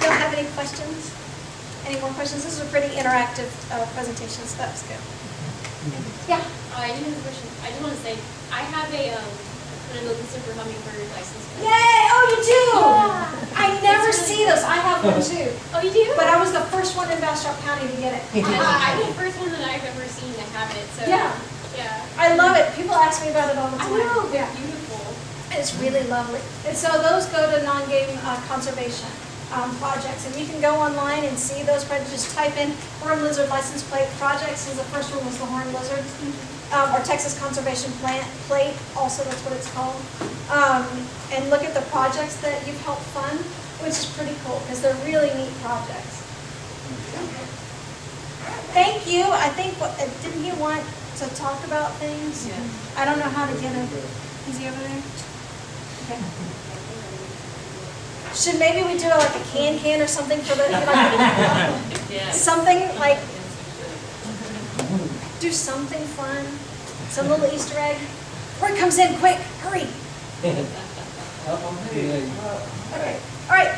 Don't have any questions? Any more questions? This is a pretty interactive presentation, so that's good. Yeah. I do have a question. I just want to say, I have a super hummingbird license plate. Yay! Oh, you do? Yeah. I never It's really see those. I have one too. Oh, you do? But I was the first one in Bastrop County to get it. I'm the first one that I've ever seen to have it, so. Yeah. Yeah. I love it. People ask me about it all the I time. know, they're Yeah. beautiful. It's really lovely. And so those go to non-game conservation projects. And you can go online and see those projects. Just type in horned lizard license plate projects, since the first one was the horned lizard. Or Texas Conservation Plate, also that's what it's called. And look at the projects that you've helped fund, which is pretty cool because they're really neat projects. Thank you. I think, didn't you want to talk about things? Yeah. I don't know how to get him. Is he over there? Okay. Should maybe we do like a can or something for the, Yeah. something like, do something fun, some little Easter egg. Word comes in, quick, hurry. Okay, all right,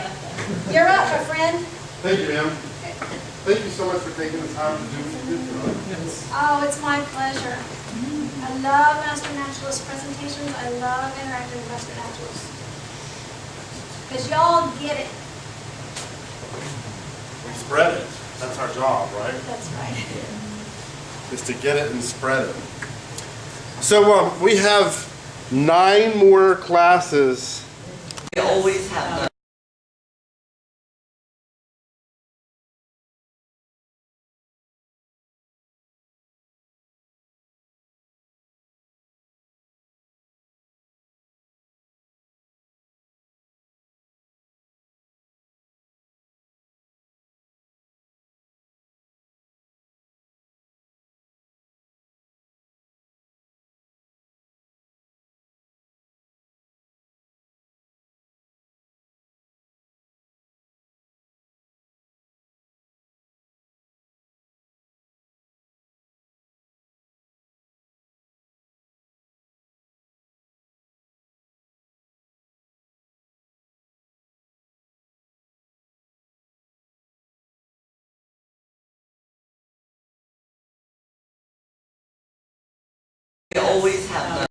you're up, my friend. Thank you, ma'am. Thank you so much for taking the time to do this. Oh, it's my pleasure. I love Master Naturalist presentations. I love interacting with Master Naturalists. Because y'all get it. We spread it. That's our job, right? That's right. Is to get it and spread it. So we have 9 more classes. We always have